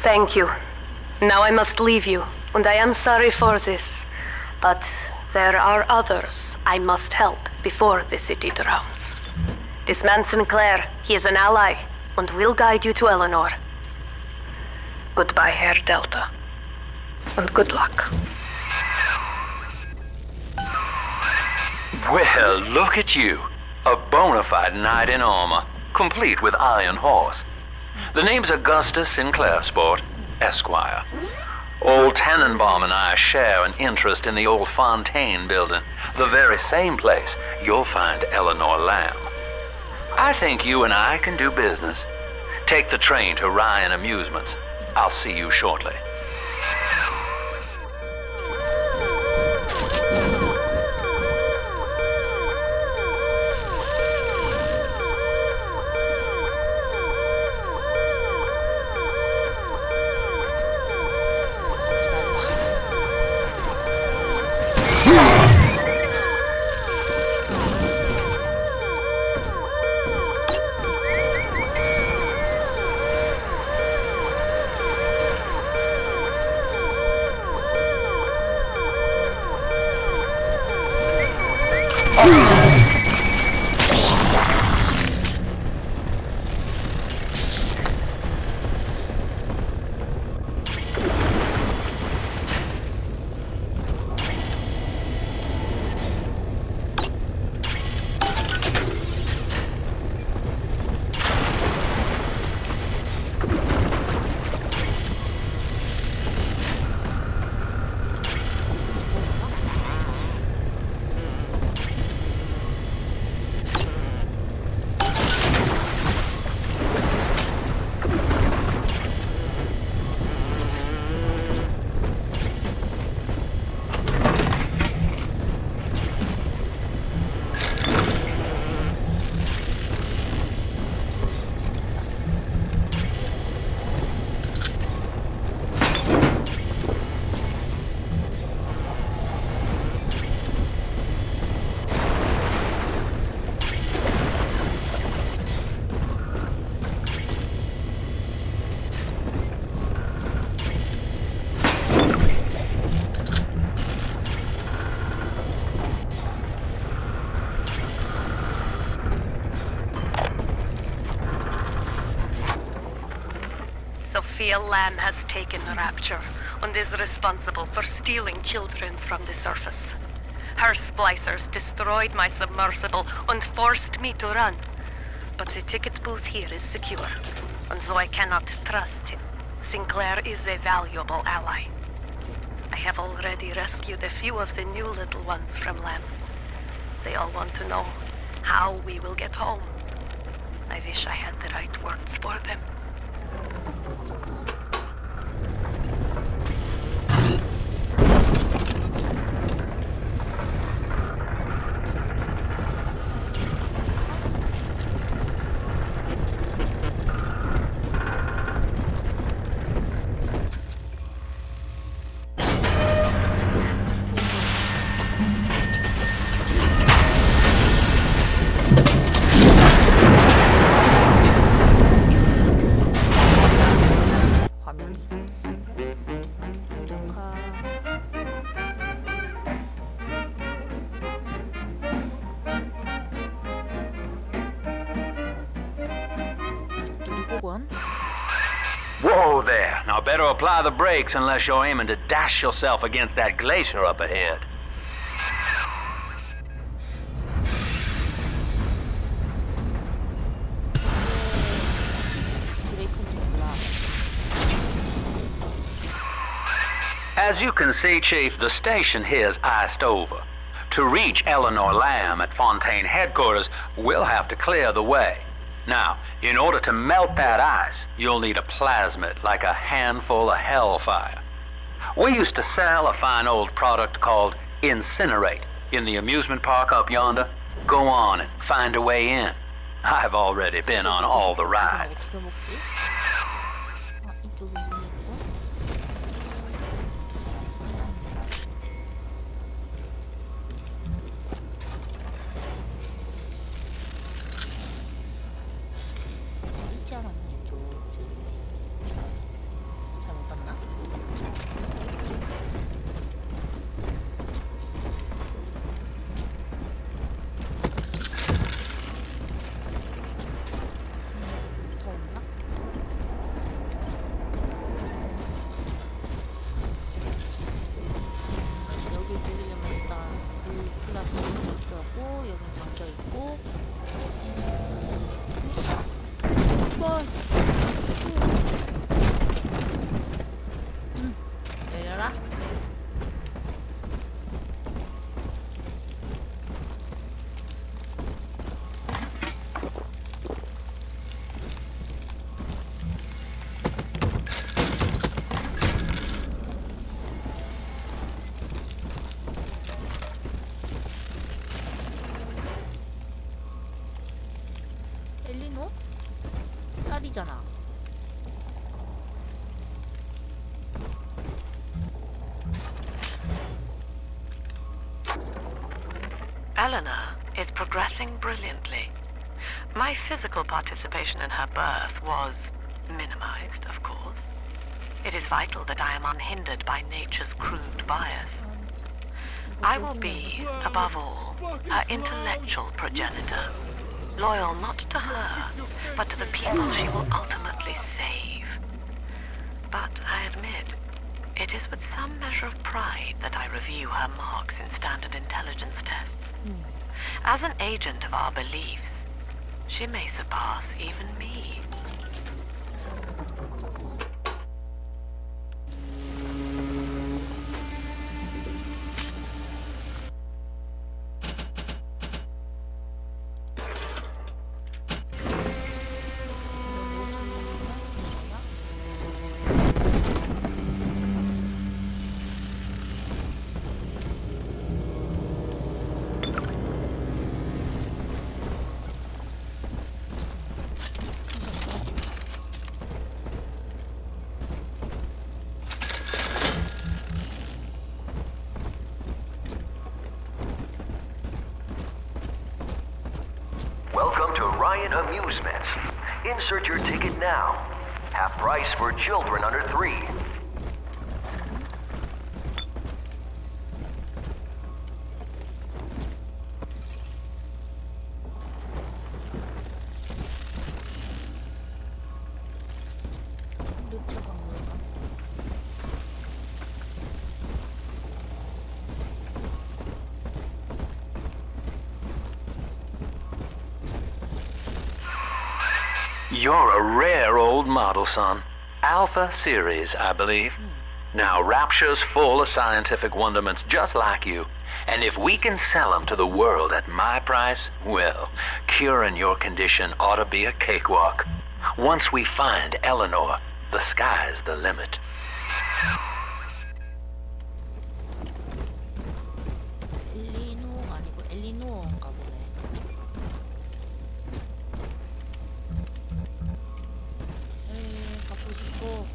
Thank you. Now I must leave you, and I am sorry for this. But there are others I must help before the city drowns. This man Sinclair, he is an ally, and will guide you to Eleanor. Goodbye, Herr Delta. And good luck. Well, look at you. A bona fide knight in armor, complete with iron horse. The name's Augustus Sinclair, sport, Esquire. Old Tannenbaum and I share an interest in the old Fontaine building, the very same place you'll find Eleanor Lamb. I think you and I can do business. Take the train to Ryan Amusements. I'll see you shortly. Sophia Lamb has taken Rapture and is responsible for stealing children from the surface. Her splicers destroyed my submersible and forced me to run. But the ticket booth here is secure, and though I cannot trust him, Sinclair is a valuable ally. I have already rescued a few of the new little ones from Lamb. They all want to know how we will get home. I wish I had the right words for them. Whoa there. Now better apply the brakes unless you're aiming to dash yourself against that glacier up ahead. As you can see, Chief, the station here's iced over. To reach Eleanor Lamb at Fontaine headquarters, we'll have to clear the way. Now, in order to melt that ice, you'll need a plasmid, like a handful of hellfire. We used to sell a fine old product called Incinerate in the amusement park up yonder. Go on and find a way in. I've already been on all the rides. 엘리노? 딸이잖아. Eleanor is progressing brilliantly. My physical participation in her birth was minimized, of course. It is vital that I am unhindered by nature's crude bias. I will be, above all, her intellectual progenitor, loyal not to her, but to the people she will ultimately save. But I admit, it is with some measure of pride that I review her marks in standard intelligence tests. As an agent of our beliefs, she may surpass even me. Amusements. Insert your ticket now. Half price for children under 3. 루트 방법. You're a rare old model, son. Alpha series, I believe. Now, Rapture's full of scientific wonderments just like you. And if we can sell them to the world at my price, well, curing your condition ought to be a cakewalk. Once we find Eleanor, the sky's the limit. 엘리노 아니고 엘리노어인가 보네. 에이, 갖고 싶고.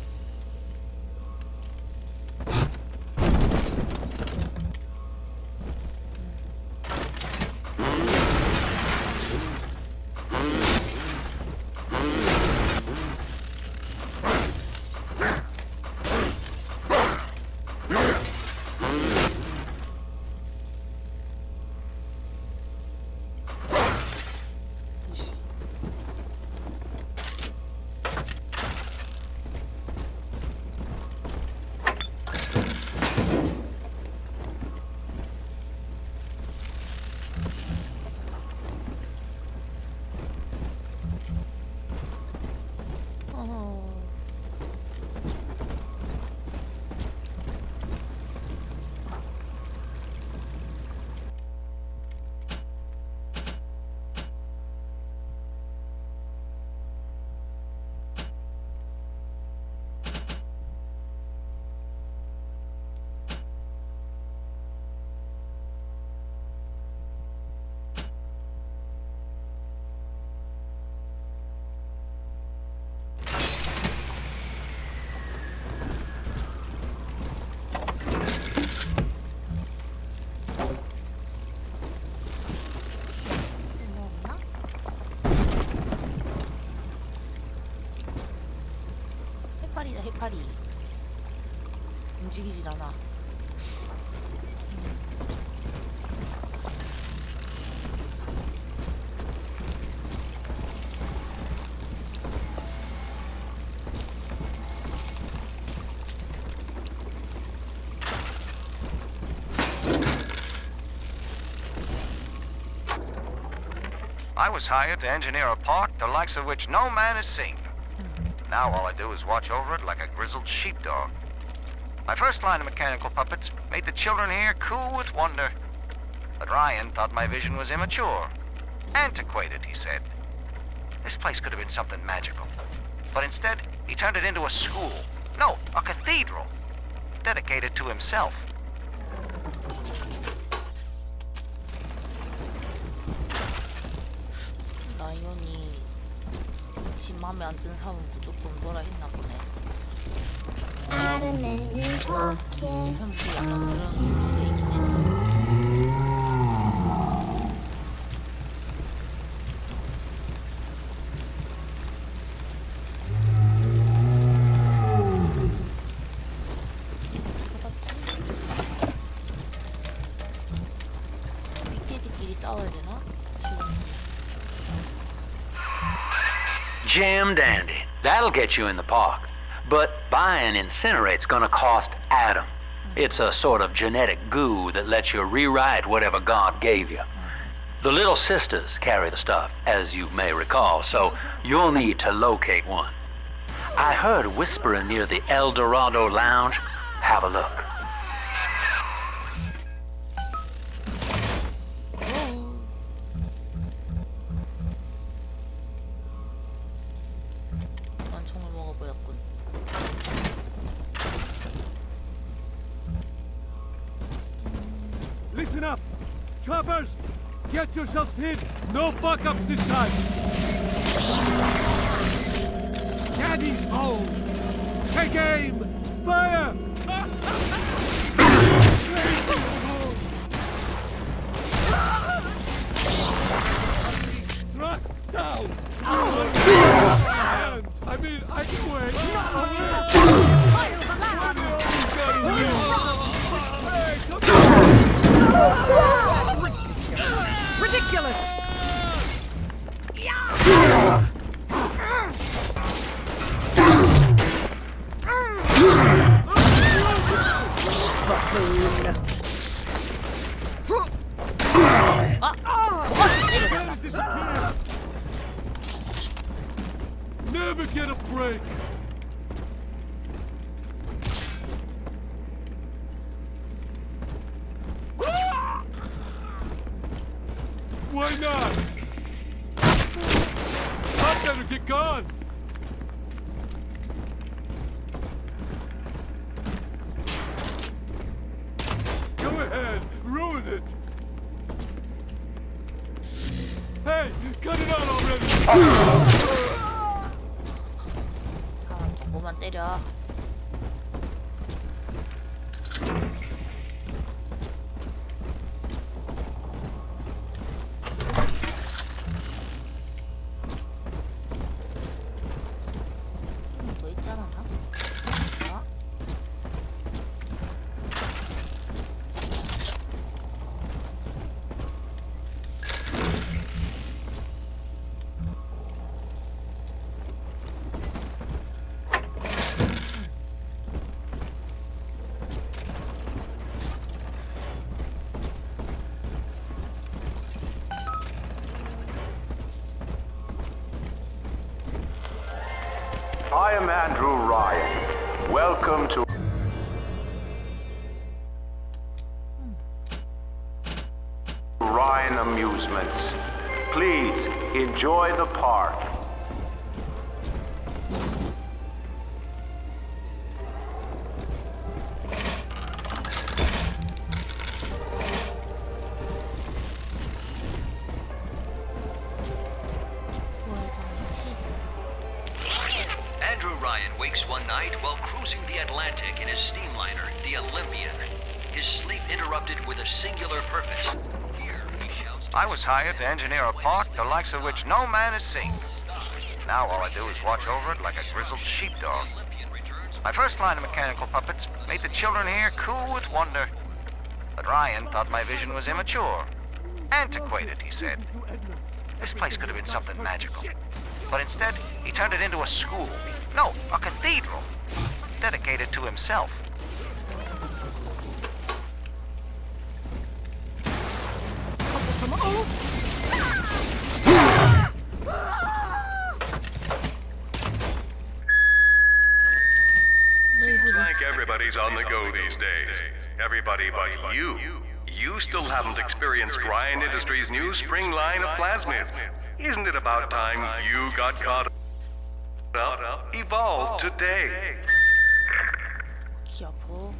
해파리다, 해파리. 움직이질 않아. I was hired to engineer a park the likes of which no man has seen. Now all I do is watch over it like a grizzled sheepdog. My first line of mechanical puppets made the children here cool with wonder. But Ryan thought my vision was immature. Antiquated, he said. This place could have been something magical. But instead, he turned it into a school. No, a cathedral. Dedicated to himself. 라이언이 집 마음에 안 든 사람은 무조건 뭐라 했나 보네. 현재 약간 그런 의미가 있긴 했죠. 빅테이트끼리 싸워야 되나? Jam dandy. That'll get you in the park. But buying Incinerate's gonna cost Adam. It's a sort of genetic goo that lets you rewrite whatever God gave you. The little sisters carry the stuff, as you may recall, so you'll need to locate one. I heard whispering near the El Dorado Lounge. Have a look. Listen up! Choppers! Get yourselves hid! No fuck-ups this time! Daddy's home! Take aim! Fire! Struck down! I mean, I can wait! Ridiculous! never get a break. Why not? I better get gone. Go ahead, ruin it. Hey, cut it out already. 사람 정보만 때려. 더 있지 않았나? 어? I am Andrew Ryan. Welcome to Ryan Amusements. Please enjoy the park. Andrew Ryan wakes one night while cruising the Atlantic in his steamliner, the Olympian. His sleep interrupted with a singular purpose. Here he shouts. I was hired to engineer a park the likes of which no man has seen. Now all I do is watch over it like a grizzled sheepdog. My first line of mechanical puppets made the children here cool with wonder. But Ryan thought my vision was immature. Antiquated, he said. This place could have been something magical. But instead, he turned it into a school. No, a cathedral. Dedicated to himself. Seems like everybody's on the go these days. Everybody but you. You still haven't experienced Ryan Industries' new spring line of plasmids. Isn't it about time you got caught up? Evolve today. 귀 아파.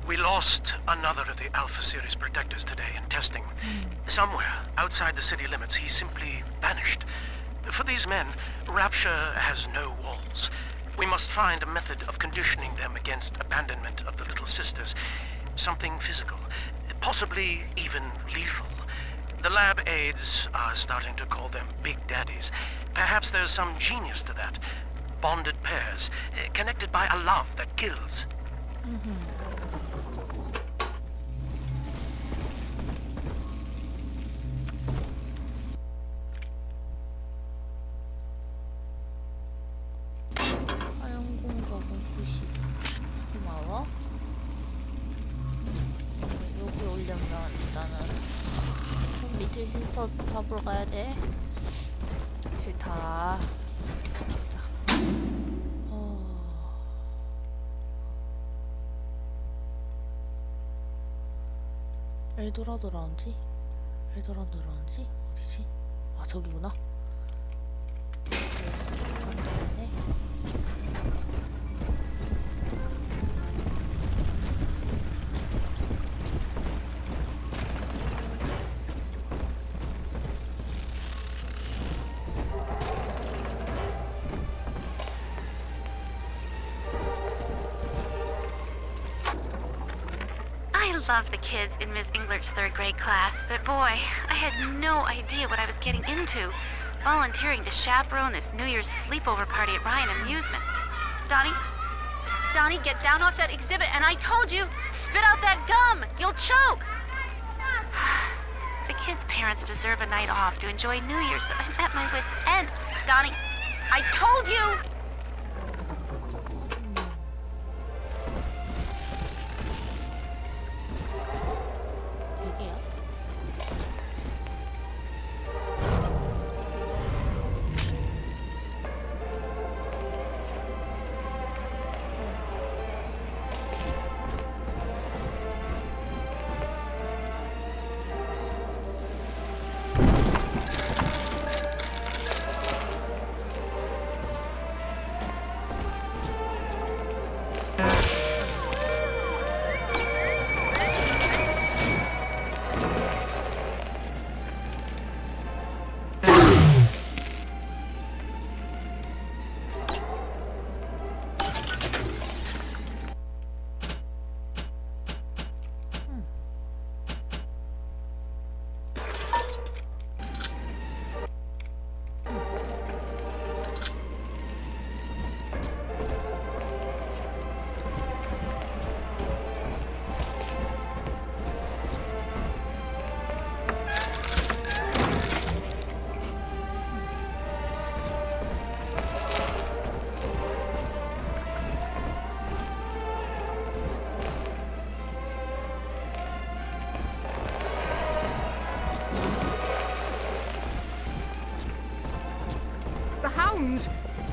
We lost another of the Alpha Series protectors today in testing. Somewhere outside the city limits, he simply vanished. For these men, Rapture has no walls. We must find a method of conditioning them against abandonment of the Little Sisters. Something physical, possibly even lethal. The lab aides are starting to call them Big Daddies. Perhaps there's some genius to that. Bonded pairs, connected by a love that kills. 고마워. 여기 오려면 일단은 리틀 시스터 잡으러 가야 돼. 싫다. 자. 엘도라도 라운지? 헤더라 들어온지 어디지? 아 저기구나. I love the kids in Miss English third grade class, but boy, I had no idea what I was getting into. Volunteering to chaperone this New Year's sleepover party at Ryan Amusements. Donnie, get down off that exhibit, and I told you, spit out that gum! You'll choke! The kids' parents deserve a night off to enjoy New Year's, but I'm at my wit's end. Donnie, I told you!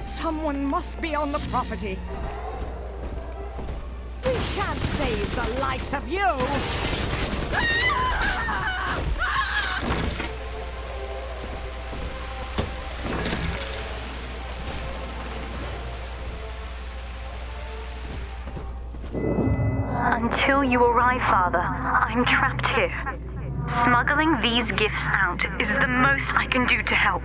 Someone must be on the property. We shan't save the likes of you! Until you arrive, Father, I'm trapped here. Smuggling these gifts out is the most I can do to help.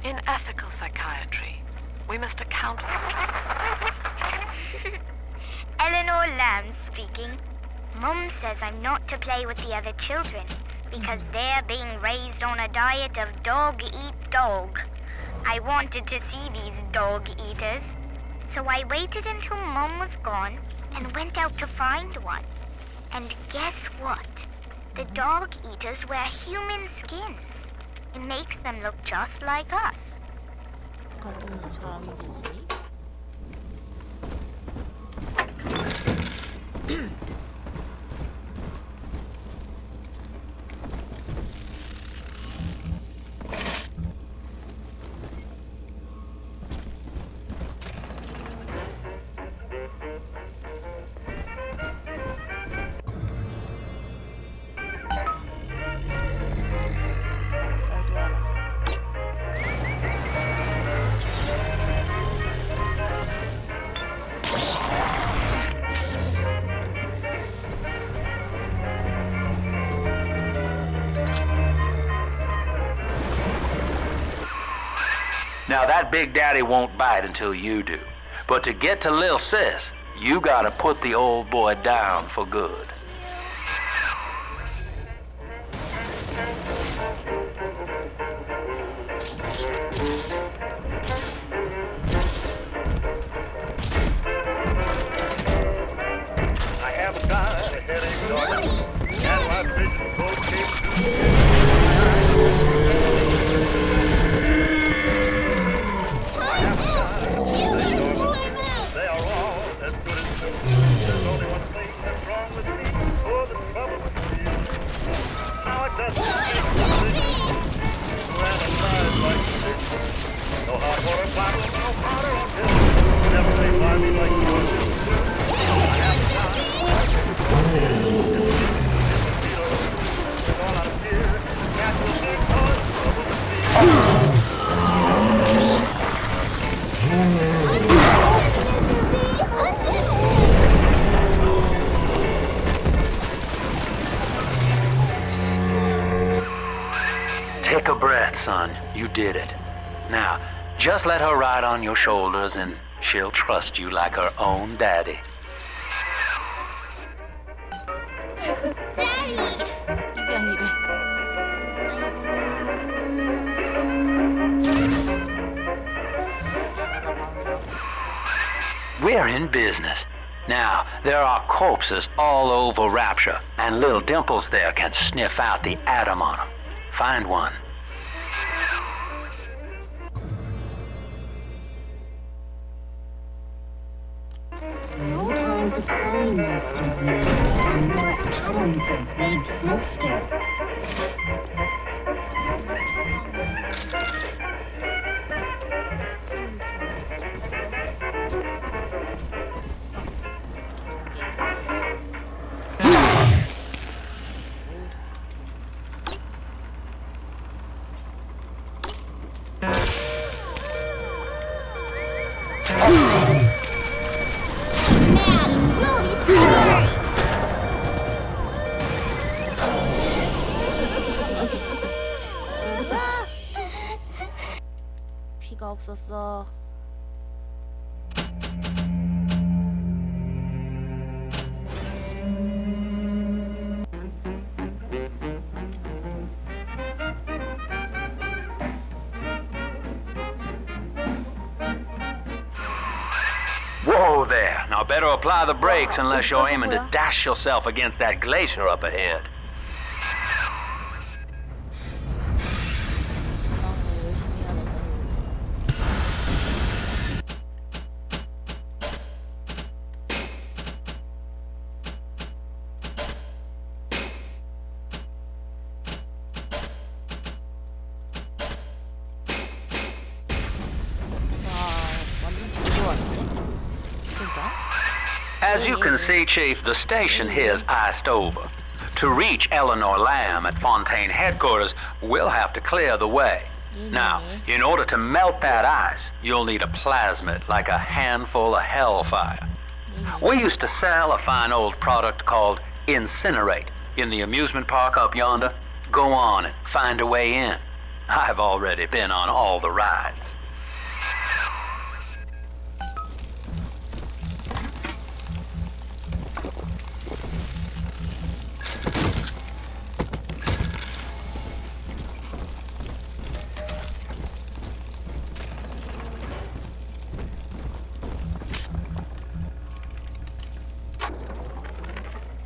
In ethical psychiatry, we must account for... Eleanor Lamb speaking. Mum says I'm not to play with the other children because they're being raised on a diet of dog eat dog. I wanted to see these dog eaters, so I waited until Mum was gone and went out to find one. And guess what? The dog eaters wear human skins. It makes them look just like us. Now that Big Daddy won't bite until you do. But to get to Lil Sis, you gotta put the old boy down for good. I have got a headache, dog, and my vision both came They are all as good as new. There's only one thing that's wrong with me, or the trouble with you. Now it doesn't No hot water bottle, no powder on this. Never say buy me like you want to. I have time. All out of fear. Natural big cause trouble to see. Take a breath, son. You did it. Now, just let her ride on your shoulders and she'll trust you like her own daddy. We're in business. Now, there are corpses all over Rapture, and little Dimples there can sniff out the atom on them. Find one. No time to play, Mr. Blue. More atom for Big Sister. 피가 없었어. Whoa there. Now better apply the brakes unless you're aiming to dash yourself against that glacier up ahead. As you can see, Chief, the station here's iced over. To reach Eleanor Lamb at Fontaine headquarters, we'll have to clear the way. Now, in order to melt that ice, you'll need a plasmid, like a handful of hellfire. We used to sell a fine old product called Incinerate in the amusement park up yonder. Go on and find a way in. I've already been on all the rides.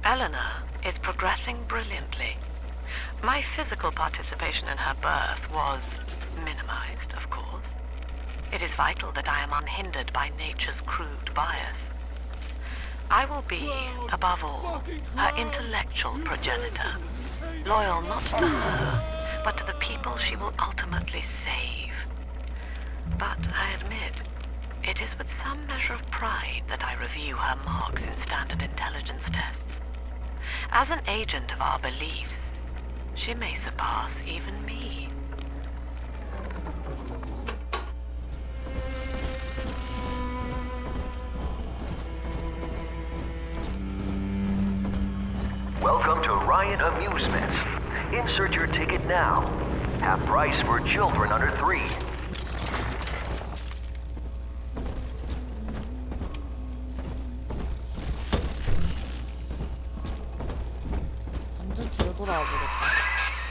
Eleanor is progressing brilliantly. My physical participation in her birth was minimized, of course. It is vital that I am unhindered by nature's crude bias. I will be, above all, her intellectual progenitor, loyal not to her, but to the people she will ultimately save. But I admit, it is with some measure of pride that I review her marks in standard intelligence tests. As an agent of our beliefs, she may surpass even me. Welcome to Ryan Amusements. Insert your ticket now. Half price for children under 3.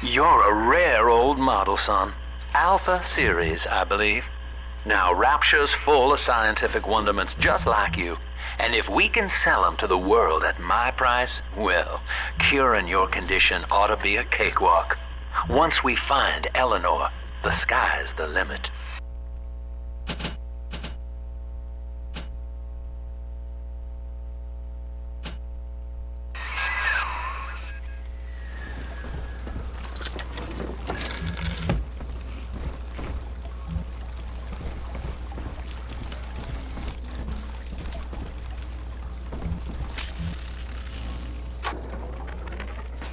You're a rare old model, son. Alpha series, I believe. Now, Rapture's full of scientific wonderments just like you. And if we can sell them to the world at my price, well, curing your condition ought to be a cakewalk. Once we find Eleanor, the sky's the limit.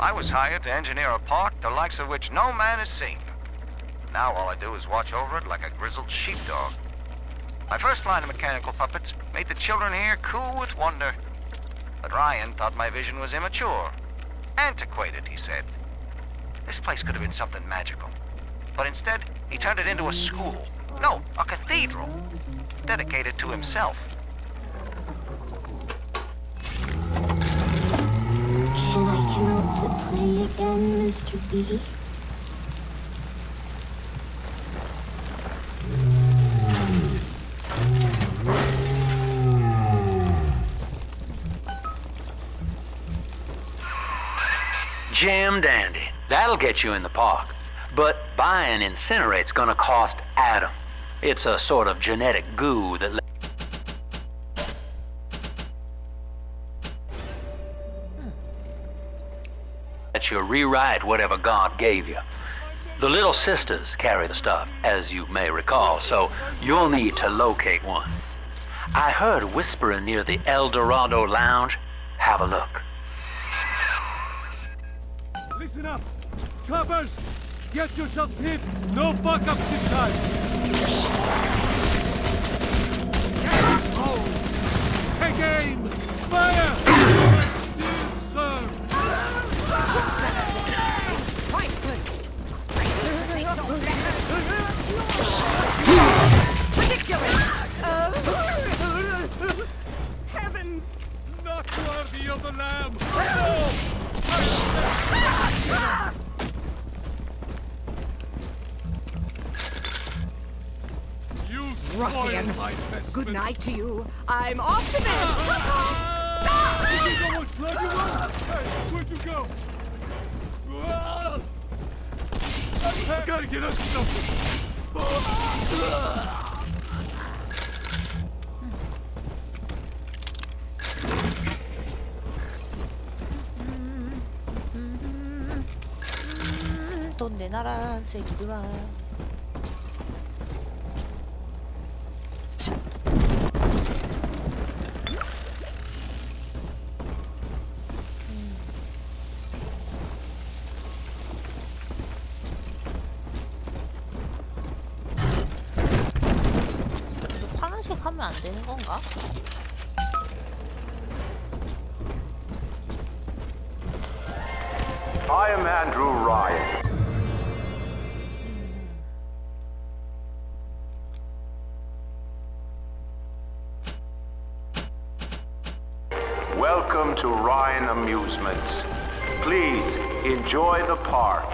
I was hired to engineer a park the likes of which no man has seen. Now all I do is watch over it like a grizzled sheepdog. My first line of mechanical puppets made the children here coo with wonder. But Ryan thought my vision was immature. Antiquated, he said. This place could have been something magical. But instead, he turned it into a school. No, a cathedral. Dedicated to himself. Can I come out to play again, Mr. B? Jam dandy. That'll get you in the park. But buying Incinerate's gonna cost Adam. It's a sort of genetic goo that lets you rewrite whatever God gave you. The little sisters carry the stuff, as you may recall, so you'll need to locate one. I heard whispering near the El Dorado Lounge. Have a look. Listen up! Choppers! Get yourself hit! No fuck-ups this time! Oh! Take aim! Fire! Still serve! Priceless! Ridiculous! Heavens! Not worthy of the lamb! No! You Ruffian! spoiled my best Good bits. night to you. I'm off to bed! Did you almost slug you up? Hey, where'd you go? I gotta get us something. 돈 내놔라, 새끼들아. 파란색 하면 안 되는 건가? I am Andrew Ryan. Welcome to Ryan Amusements. Please enjoy the park.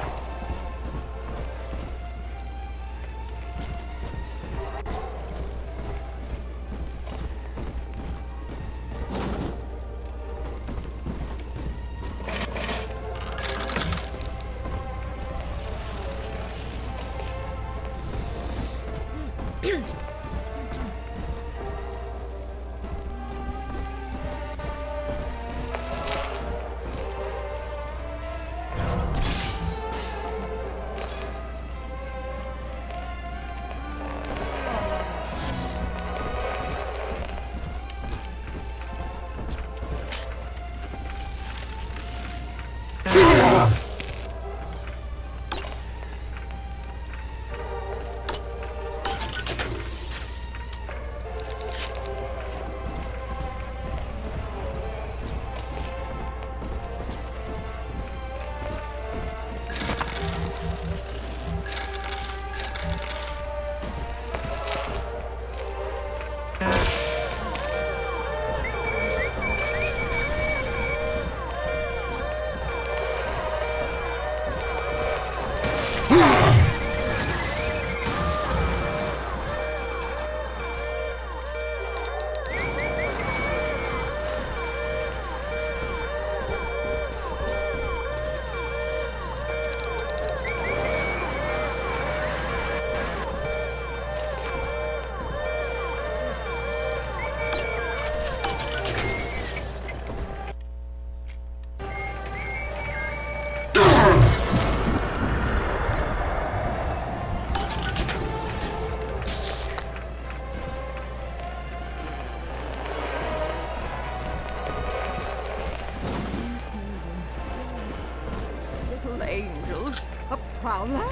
Prowler?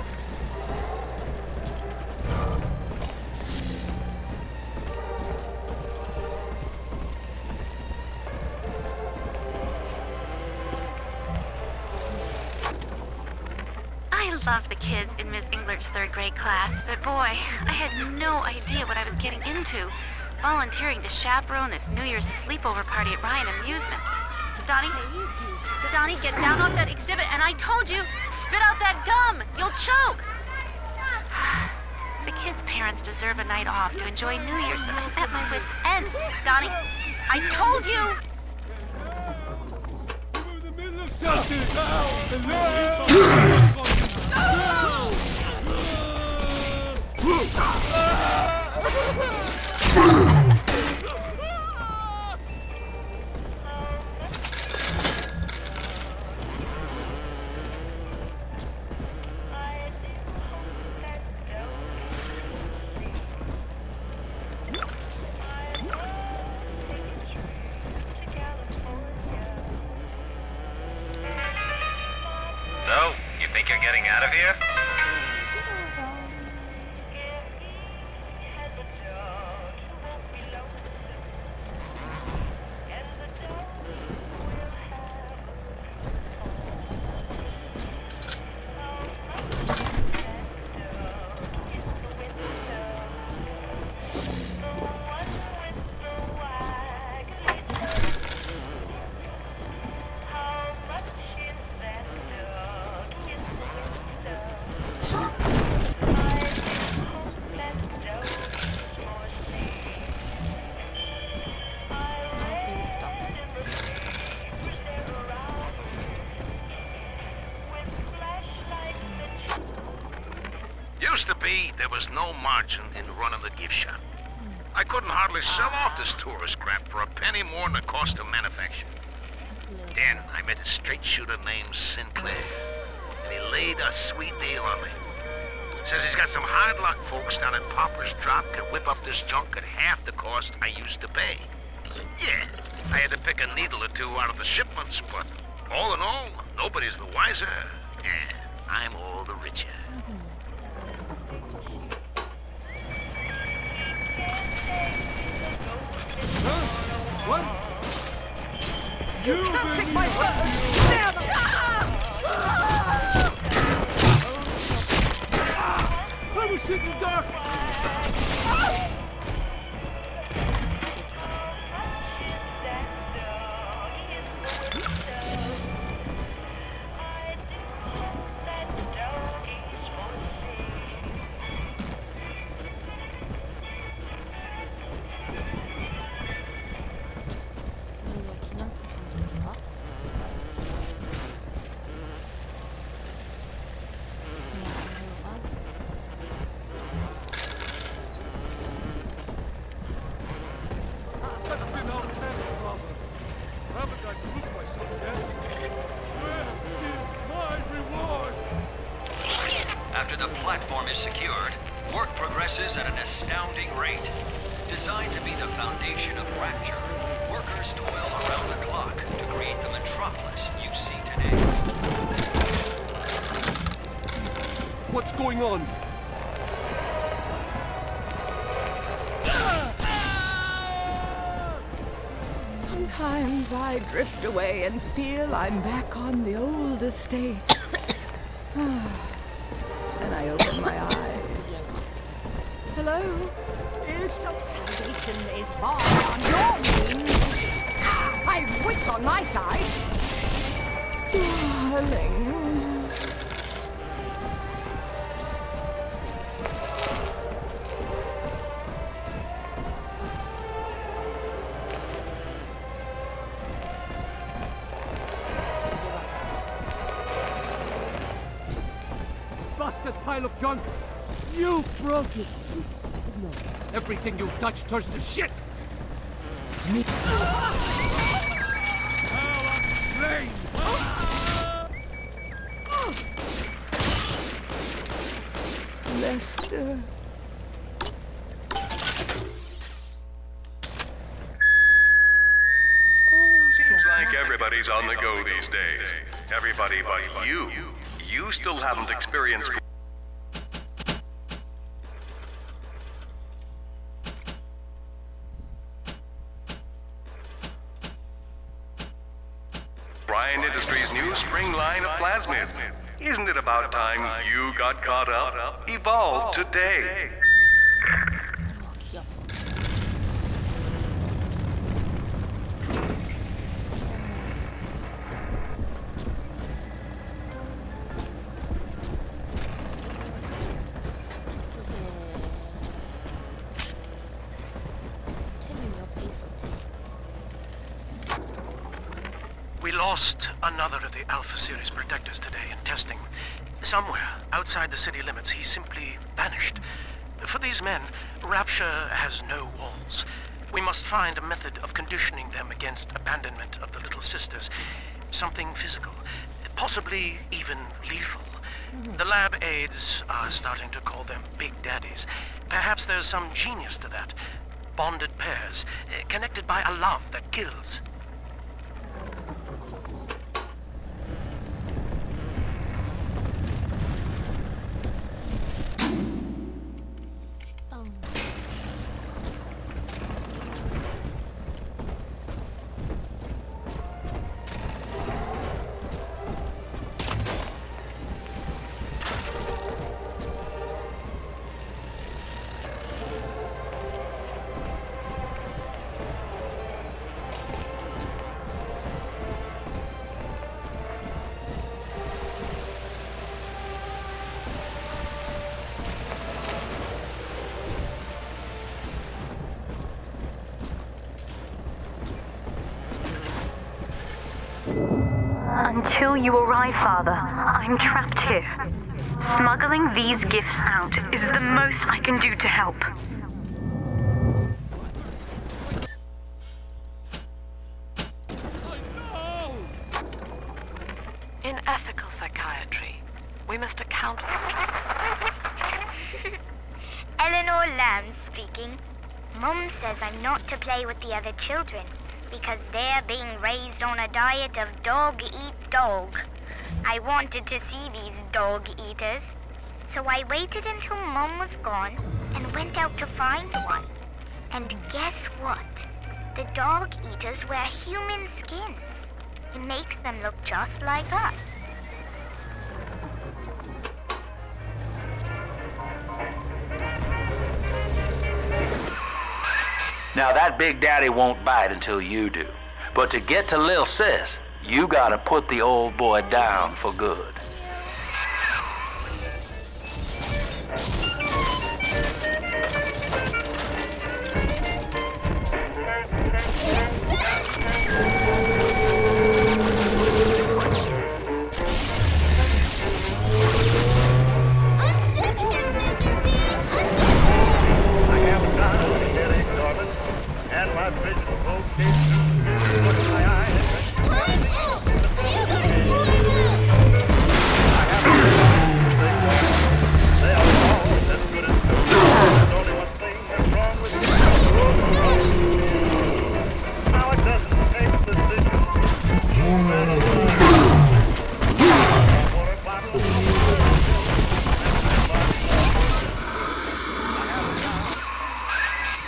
I love the kids in Miss English third grade class, but boy, I had no idea what I was getting into. Volunteering to chaperone this New Year's sleepover party at Ryan Amusements. Donnie, get down off that exhibit, and I told you, spit out that gum! You'll choke! The kids' parents deserve a night off to enjoy New Year's, but I'm at my wit's end. Donnie, I told you! So, you think you're getting out of here? Used to be, there was no margin in running the gift shop. I couldn't hardly sell off this tourist crap for a penny more than the cost of manufacture. Then I met a straight shooter named Sinclair, and he laid a sweet deal on me. Says he's got some hard luck folks down at Popper's Drop could whip up this junk at half the cost I used to pay. Yeah, I had to pick a needle or two out of the shipments, but all in all, nobody's the wiser. Yeah, I'm all the richer. What? You can't take my words! Damn! I was sitting dark! After the platform is secured, work progresses at an astounding rate. Designed to be the foundation of Rapture, workers toil around the clock to create the metropolis you see today. What's going on? Sometimes I drift away and feel I'm back on the old estate. And I open my eyes. Hello? Is some salvation is far on your wings? I've wits on my side. Darling. Busted pile of junk! You broke it! No. Everything you touch turns to shit! Me. Slain! Lester. Seems like everybody's on the go these days. Everybody but you. You still haven't experienced Ryan Industries' new spring line of plasmids. Isn't it about time you got caught up? Evolve today. We lost another of the Alpha Series protectors today in testing. Somewhere outside the city limits, he simply vanished. For these men, Rapture has no walls. We must find a method of conditioning them against abandonment of the Little Sisters. Something physical, possibly even lethal. The lab aides are starting to call them Big Daddies. Perhaps there's some genius to that. Bonded pairs, connected by a love that kills. Until you arrive, Father, I'm trapped here. Smuggling these gifts out is the most I can do to help. In ethical psychiatry, we must account for... Eleanor Lamb speaking. Mum says I'm not to play with the other children because they're being raised on a diet of dog-eat-dog. I wanted to see these dog-eaters, so I waited until Mum was gone and went out to find one. And guess what? The dog-eaters wear human skins. It makes them look just like us. Now that Big Daddy won't bite until you do. But to get to Lil Sis, you gotta put the old boy down for good.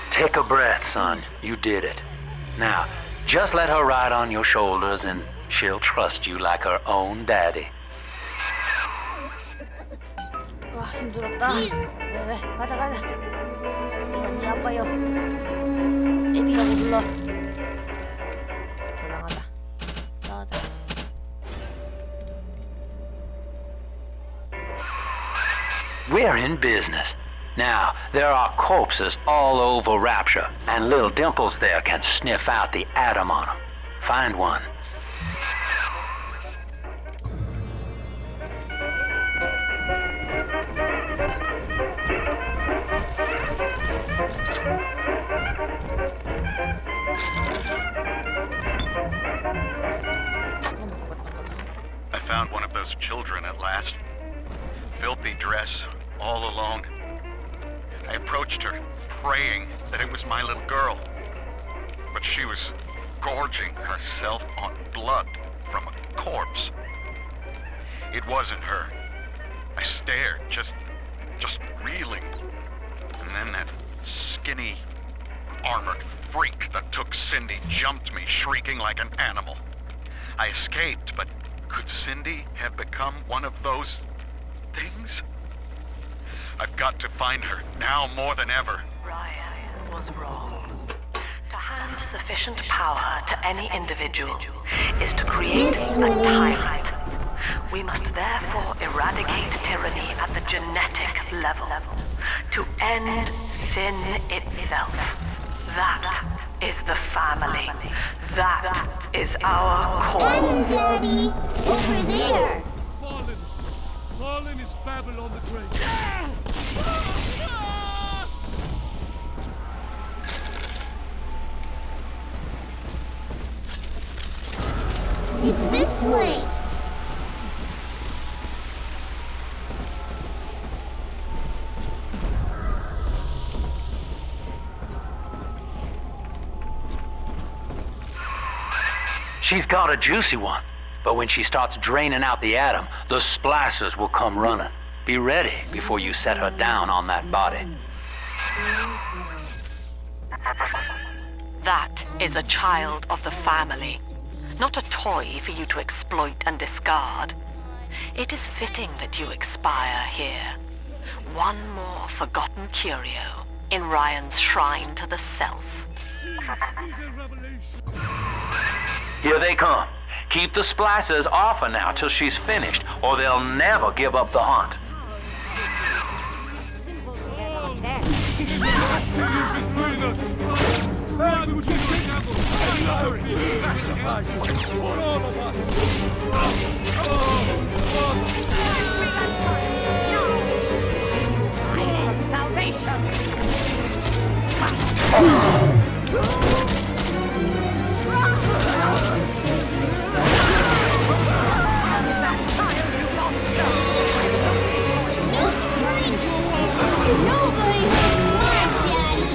Take a breath, son. You did it. Now, just let her ride on your shoulders and she'll trust you like her own daddy. 와, 힘들었다. 왜, 가자. 내가 네 아빠요. 애비라고 불러. 대단하다. 가자. We're in business. Now, there are corpses all over Rapture, and little Dimples there can sniff out the atom on them. Find one. I found one of those children at last. Filthy dress, all alone. I approached her, praying that it was my little girl. But she was gorging herself on blood from a corpse. It wasn't her. I stared, just reeling. And then that skinny, armored freak that took Cindy jumped me, shrieking like an animal. I escaped, but could Cindy have become one of those things? I've got to find her, now more than ever. Ryan was wrong. To hand sufficient power to any individual is to create a tyrant. We must therefore eradicate tyranny at the genetic level. To end sin itself. That is the family. That is our cause. Daddy, over there. Fallen is Babylon the Great. It's this way. She's got a juicy one, but when she starts draining out the atom, the splashers will come running. Be ready before you set her down on that body. That is a child of the family, not a toy for you to exploit and discard. It is fitting that you expire here. One more forgotten curio in Ryan's shrine to the self. Here they come. Keep the splashers off her now till she's finished, or they'll never give up the hunt. Salvation. Nobody wants my daddy.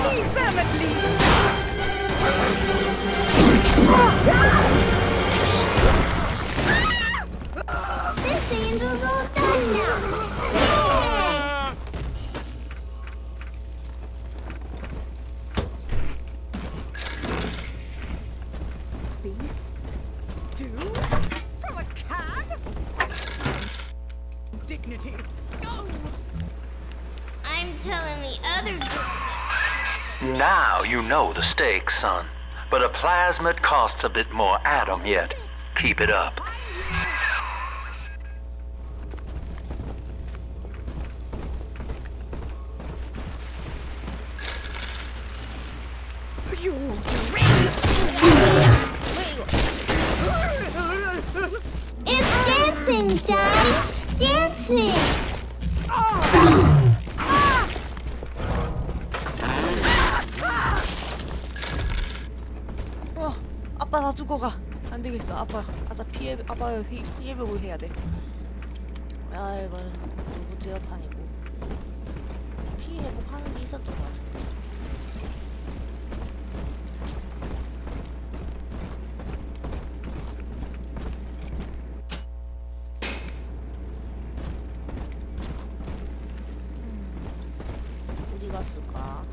Leave them at least. This angel's all done now. From a cab? Dignity. Go! I'm telling the other girls. Now you know the stakes, son. But a plasmid costs a bit more atom yet. Keep it up. You It's dancing, Daddy. Dancing. 아빠 다 죽어가. 안 되겠어. 아빠 피해복을 해야 돼. 야, 이건 로봇 제어판이고 피해복하는 게 있었던 것 같은데. 어디 갔을까?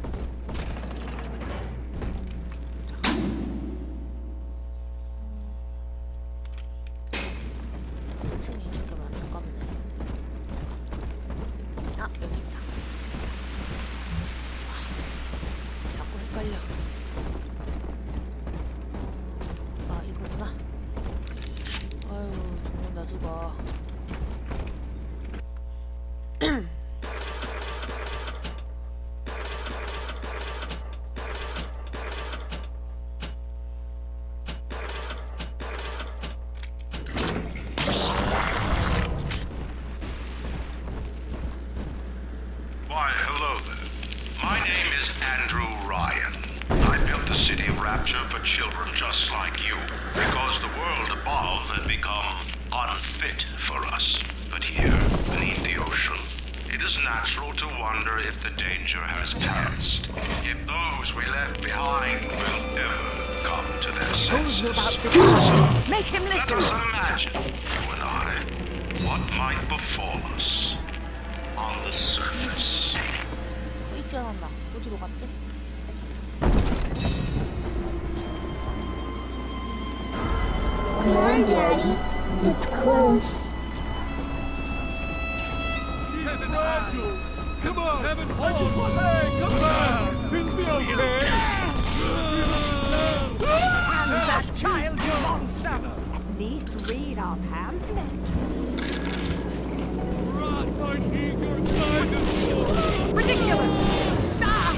Why, hello there. My name is Andrew Ryan. I built the city of Rapture for children just like you, because the world above had become unfit for us. But here, beneath the ocean, It is natural to wonder if the danger has passed. If those we left behind will ever come to their senses. Told you about this. Make him listen. Let us imagine, you and I, what might befall us on the surface. 있지 않았나? 어디로 갔대? Come on, Daddy. It's close. Come on! Seven holes! Hey, come on! It'll be okay! And that child, you monster! At least read our pamphlet. Run, I need your guidance! Ridiculous! Ah!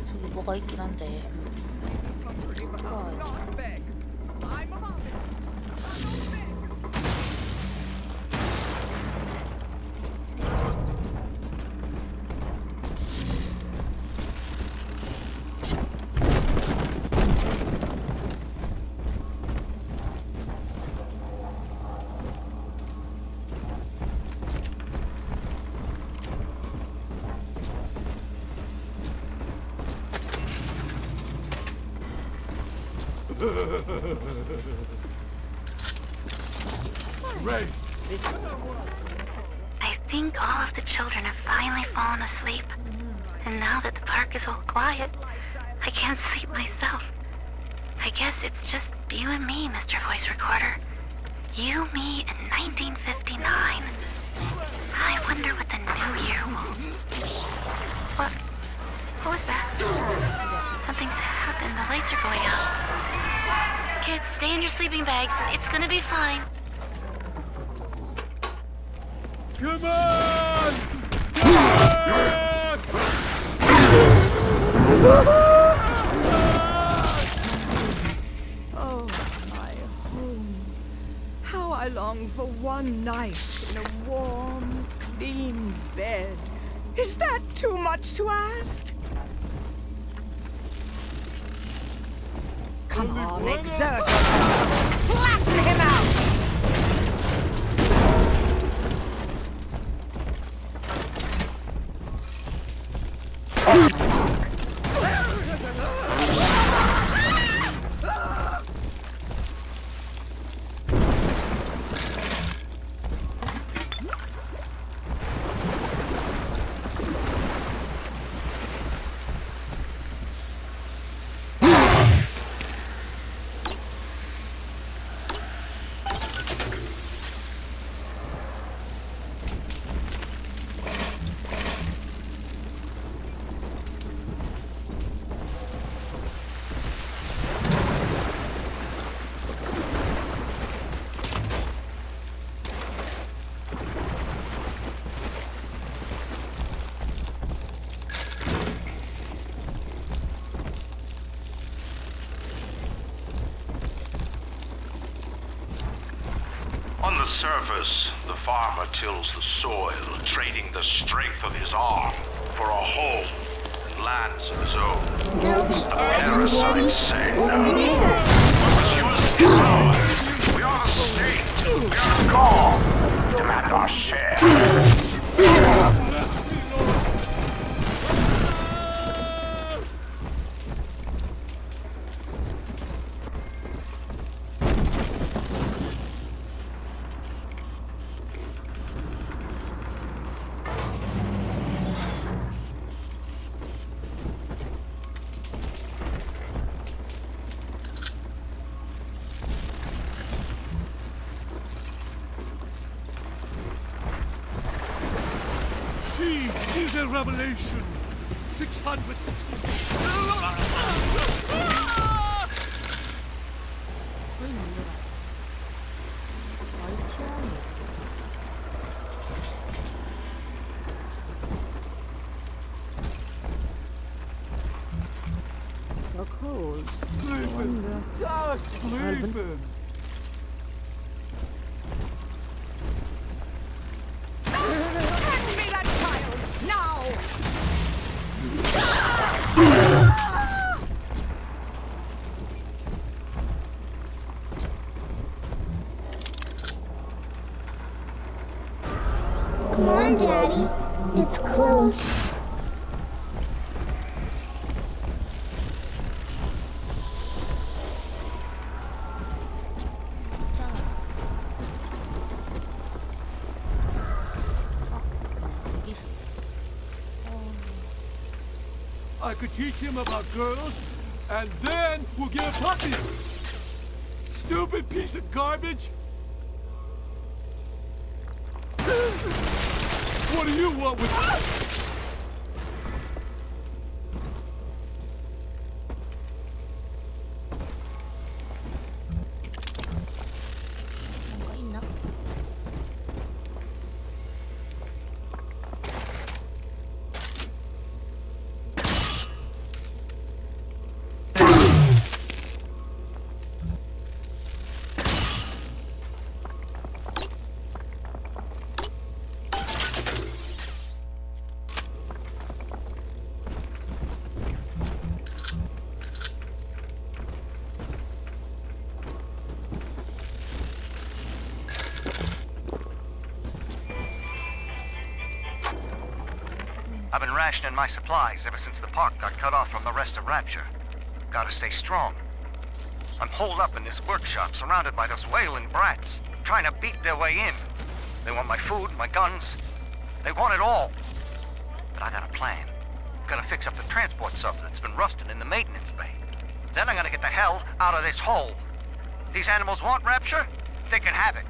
저기 뭐가 있긴 한데. Ray! I think all of the children have finally fallen asleep. And now that the park is all quiet, I can't sleep myself. I guess it's just you and me, Mr. Voice Recorder. You, me, in 1959. I wonder what the new year will... What was that? Something's happened. The lights are going out. Kids, stay in your sleeping bags. It's gonna be fine. Come on! Oh, my home. How I long for one night in a warm, clean bed. Is that too much to ask? Come on, exert yourself. Flatten him out! On the surface, the farmer tills the soil, trading the strength of his arm for a home and lands of his own. The parasites say no. Pursue the power. We are the state. We are the call. Demand our share. She is a revelation. 666. You're cold. I wonder. Sleeping. Daddy. It's close. I could teach him about girls, and then we'll get a puppy. Stupid piece of garbage. What do you want with us? I've been rationing my supplies ever since the park got cut off from the rest of Rapture. Gotta stay strong. I'm holed up in this workshop, surrounded by those wailing brats, trying to beat their way in. They want my food, my guns. They want it all. But I got a plan. Gotta fix up the transport sub that's been rusting in the maintenance bay. Then I'm gonna get the hell out of this hole. These animals want Rapture? They can have it.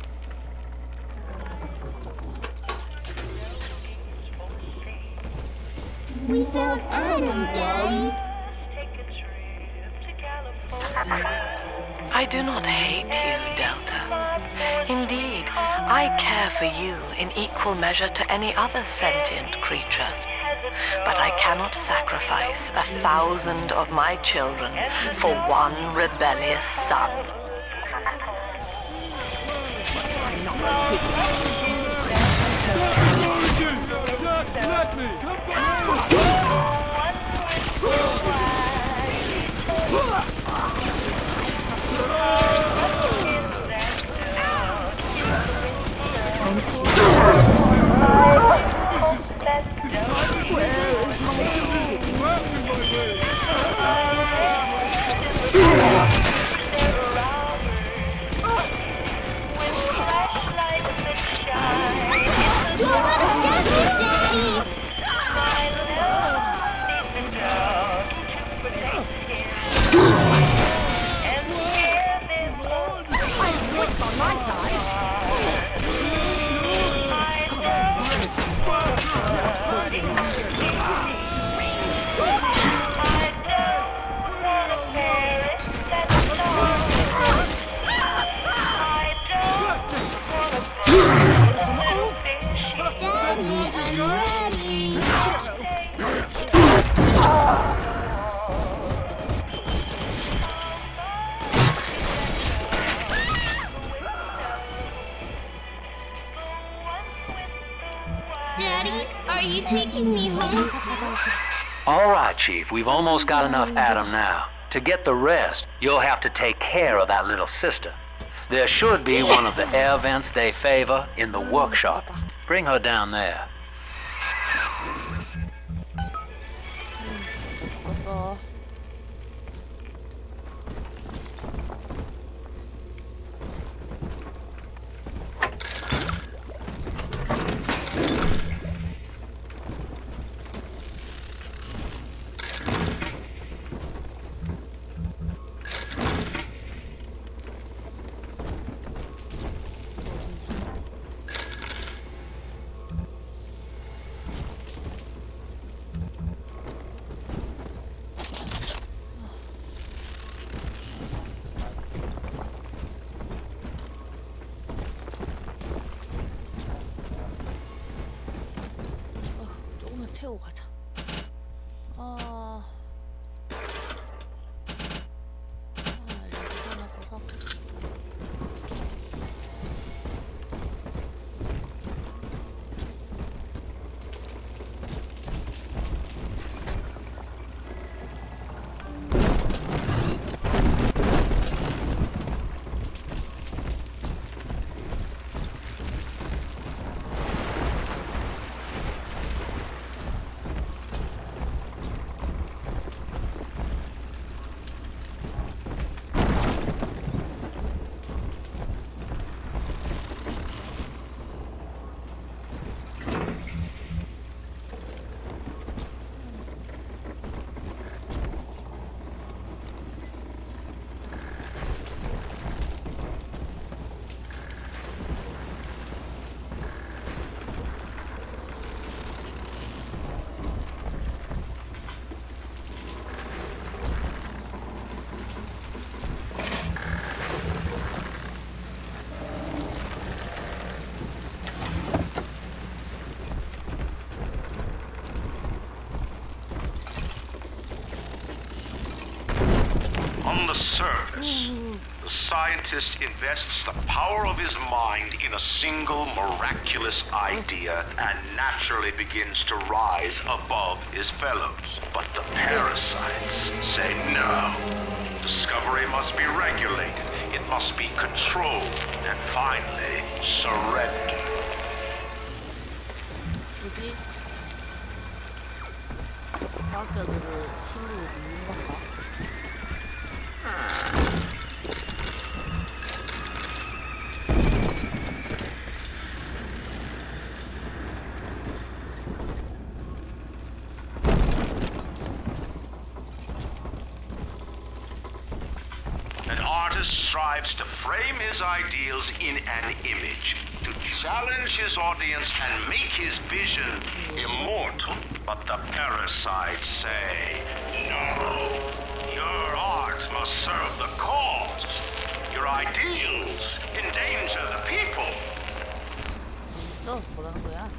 We found Adam, Daddy. I do not hate you, Delta. Indeed, I care for you in equal measure to any other sentient creature. But I cannot sacrifice 1,000 of my children for one rebellious son. I'm not speaking. Let me! Come back! Daddy, are you taking me home? All right, Chief, we've almost got enough Adam now. To get the rest, you'll have to take care of that little sister. There should be one of the air vents they favor in the workshop. Bring her down there. 채우고 가자. 여기 하나 더 사고. On the surface, the scientist invests the power of his mind in a single miraculous idea and naturally begins to rise above his fellows. But the parasites say no. Discovery must be regulated, it must be controlled, and finally, surrender. 뭐지? 과학자들을 힘으로 누른 건가? An artist strives to frame his ideals in an image, to challenge his audience and make his vision immortal. But the parasites say, no, your art must serve the cause. Your ideals endanger the people. 또 뭐라는 거야?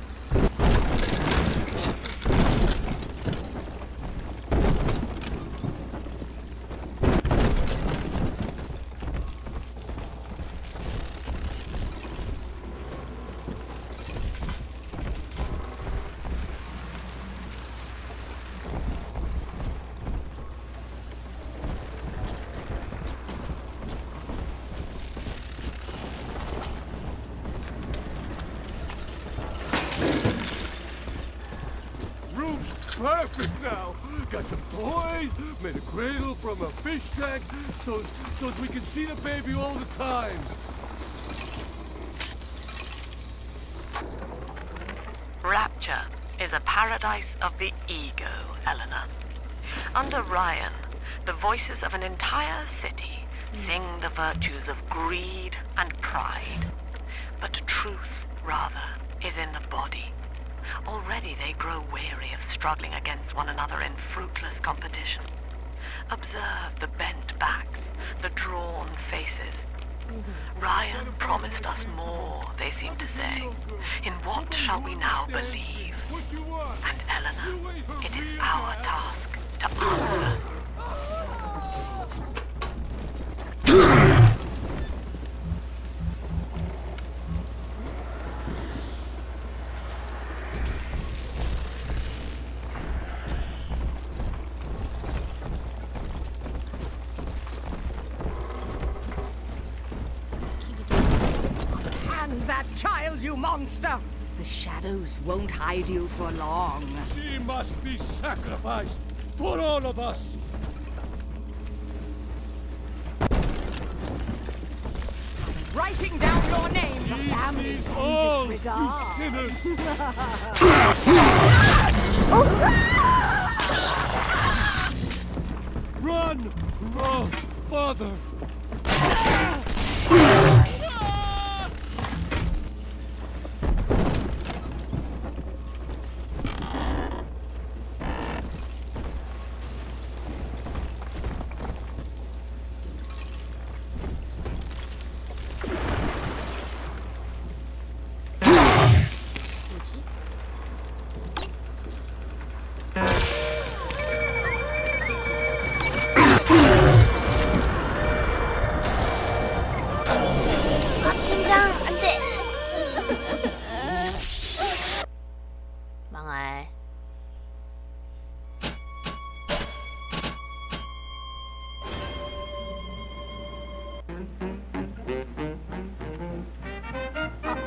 Perfect now. Got some toys, made a cradle from a fish tank, so we can see the baby all the time. Rapture is a paradise of the ego, Eleanor. Under Ryan, the voices of an entire city sing the virtues of greed and pride. But truth, rather, is in the body. Already they grow weary of struggling against one another in fruitless competition. Observe the bent backs, the drawn faces. Ryan promised us more, they seem to say. In what shall we now believe? And Eleanor, it is our task to answer. That child, you monster! The shadows won't hide you for long. She must be sacrificed for all of us. Writing down your name, the family sees all, you sinners. Run! Oh, Father!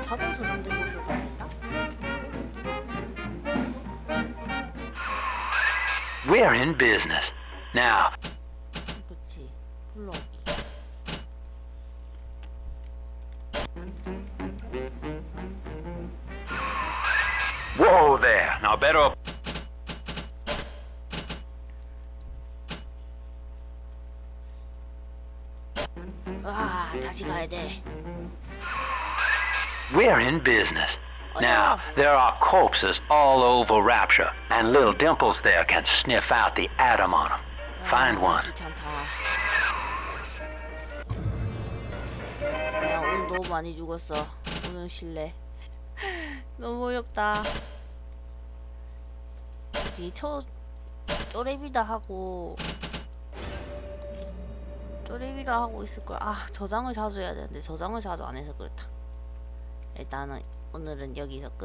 자동차 잠든 곳으로 가야겠다. We're in business. Now. 그렇지. 불러오기. Whoa there. Now better. 아, 다시 가야 돼. We're in business. Now, there are corpses all over Rapture, and little Dimples there can sniff out the atom on them. Find one. 귀찮다. 야, 오늘 너무 많이 죽었어. 오늘 쉴래. 너무 어렵다. 이 쪼렙이다 하고 쪼레비라 하고 있을걸. 아, 저장을 자주 해야 되는데 저장을 자주 안 해서 그렇다. 일단은 오늘은 여기서 끝.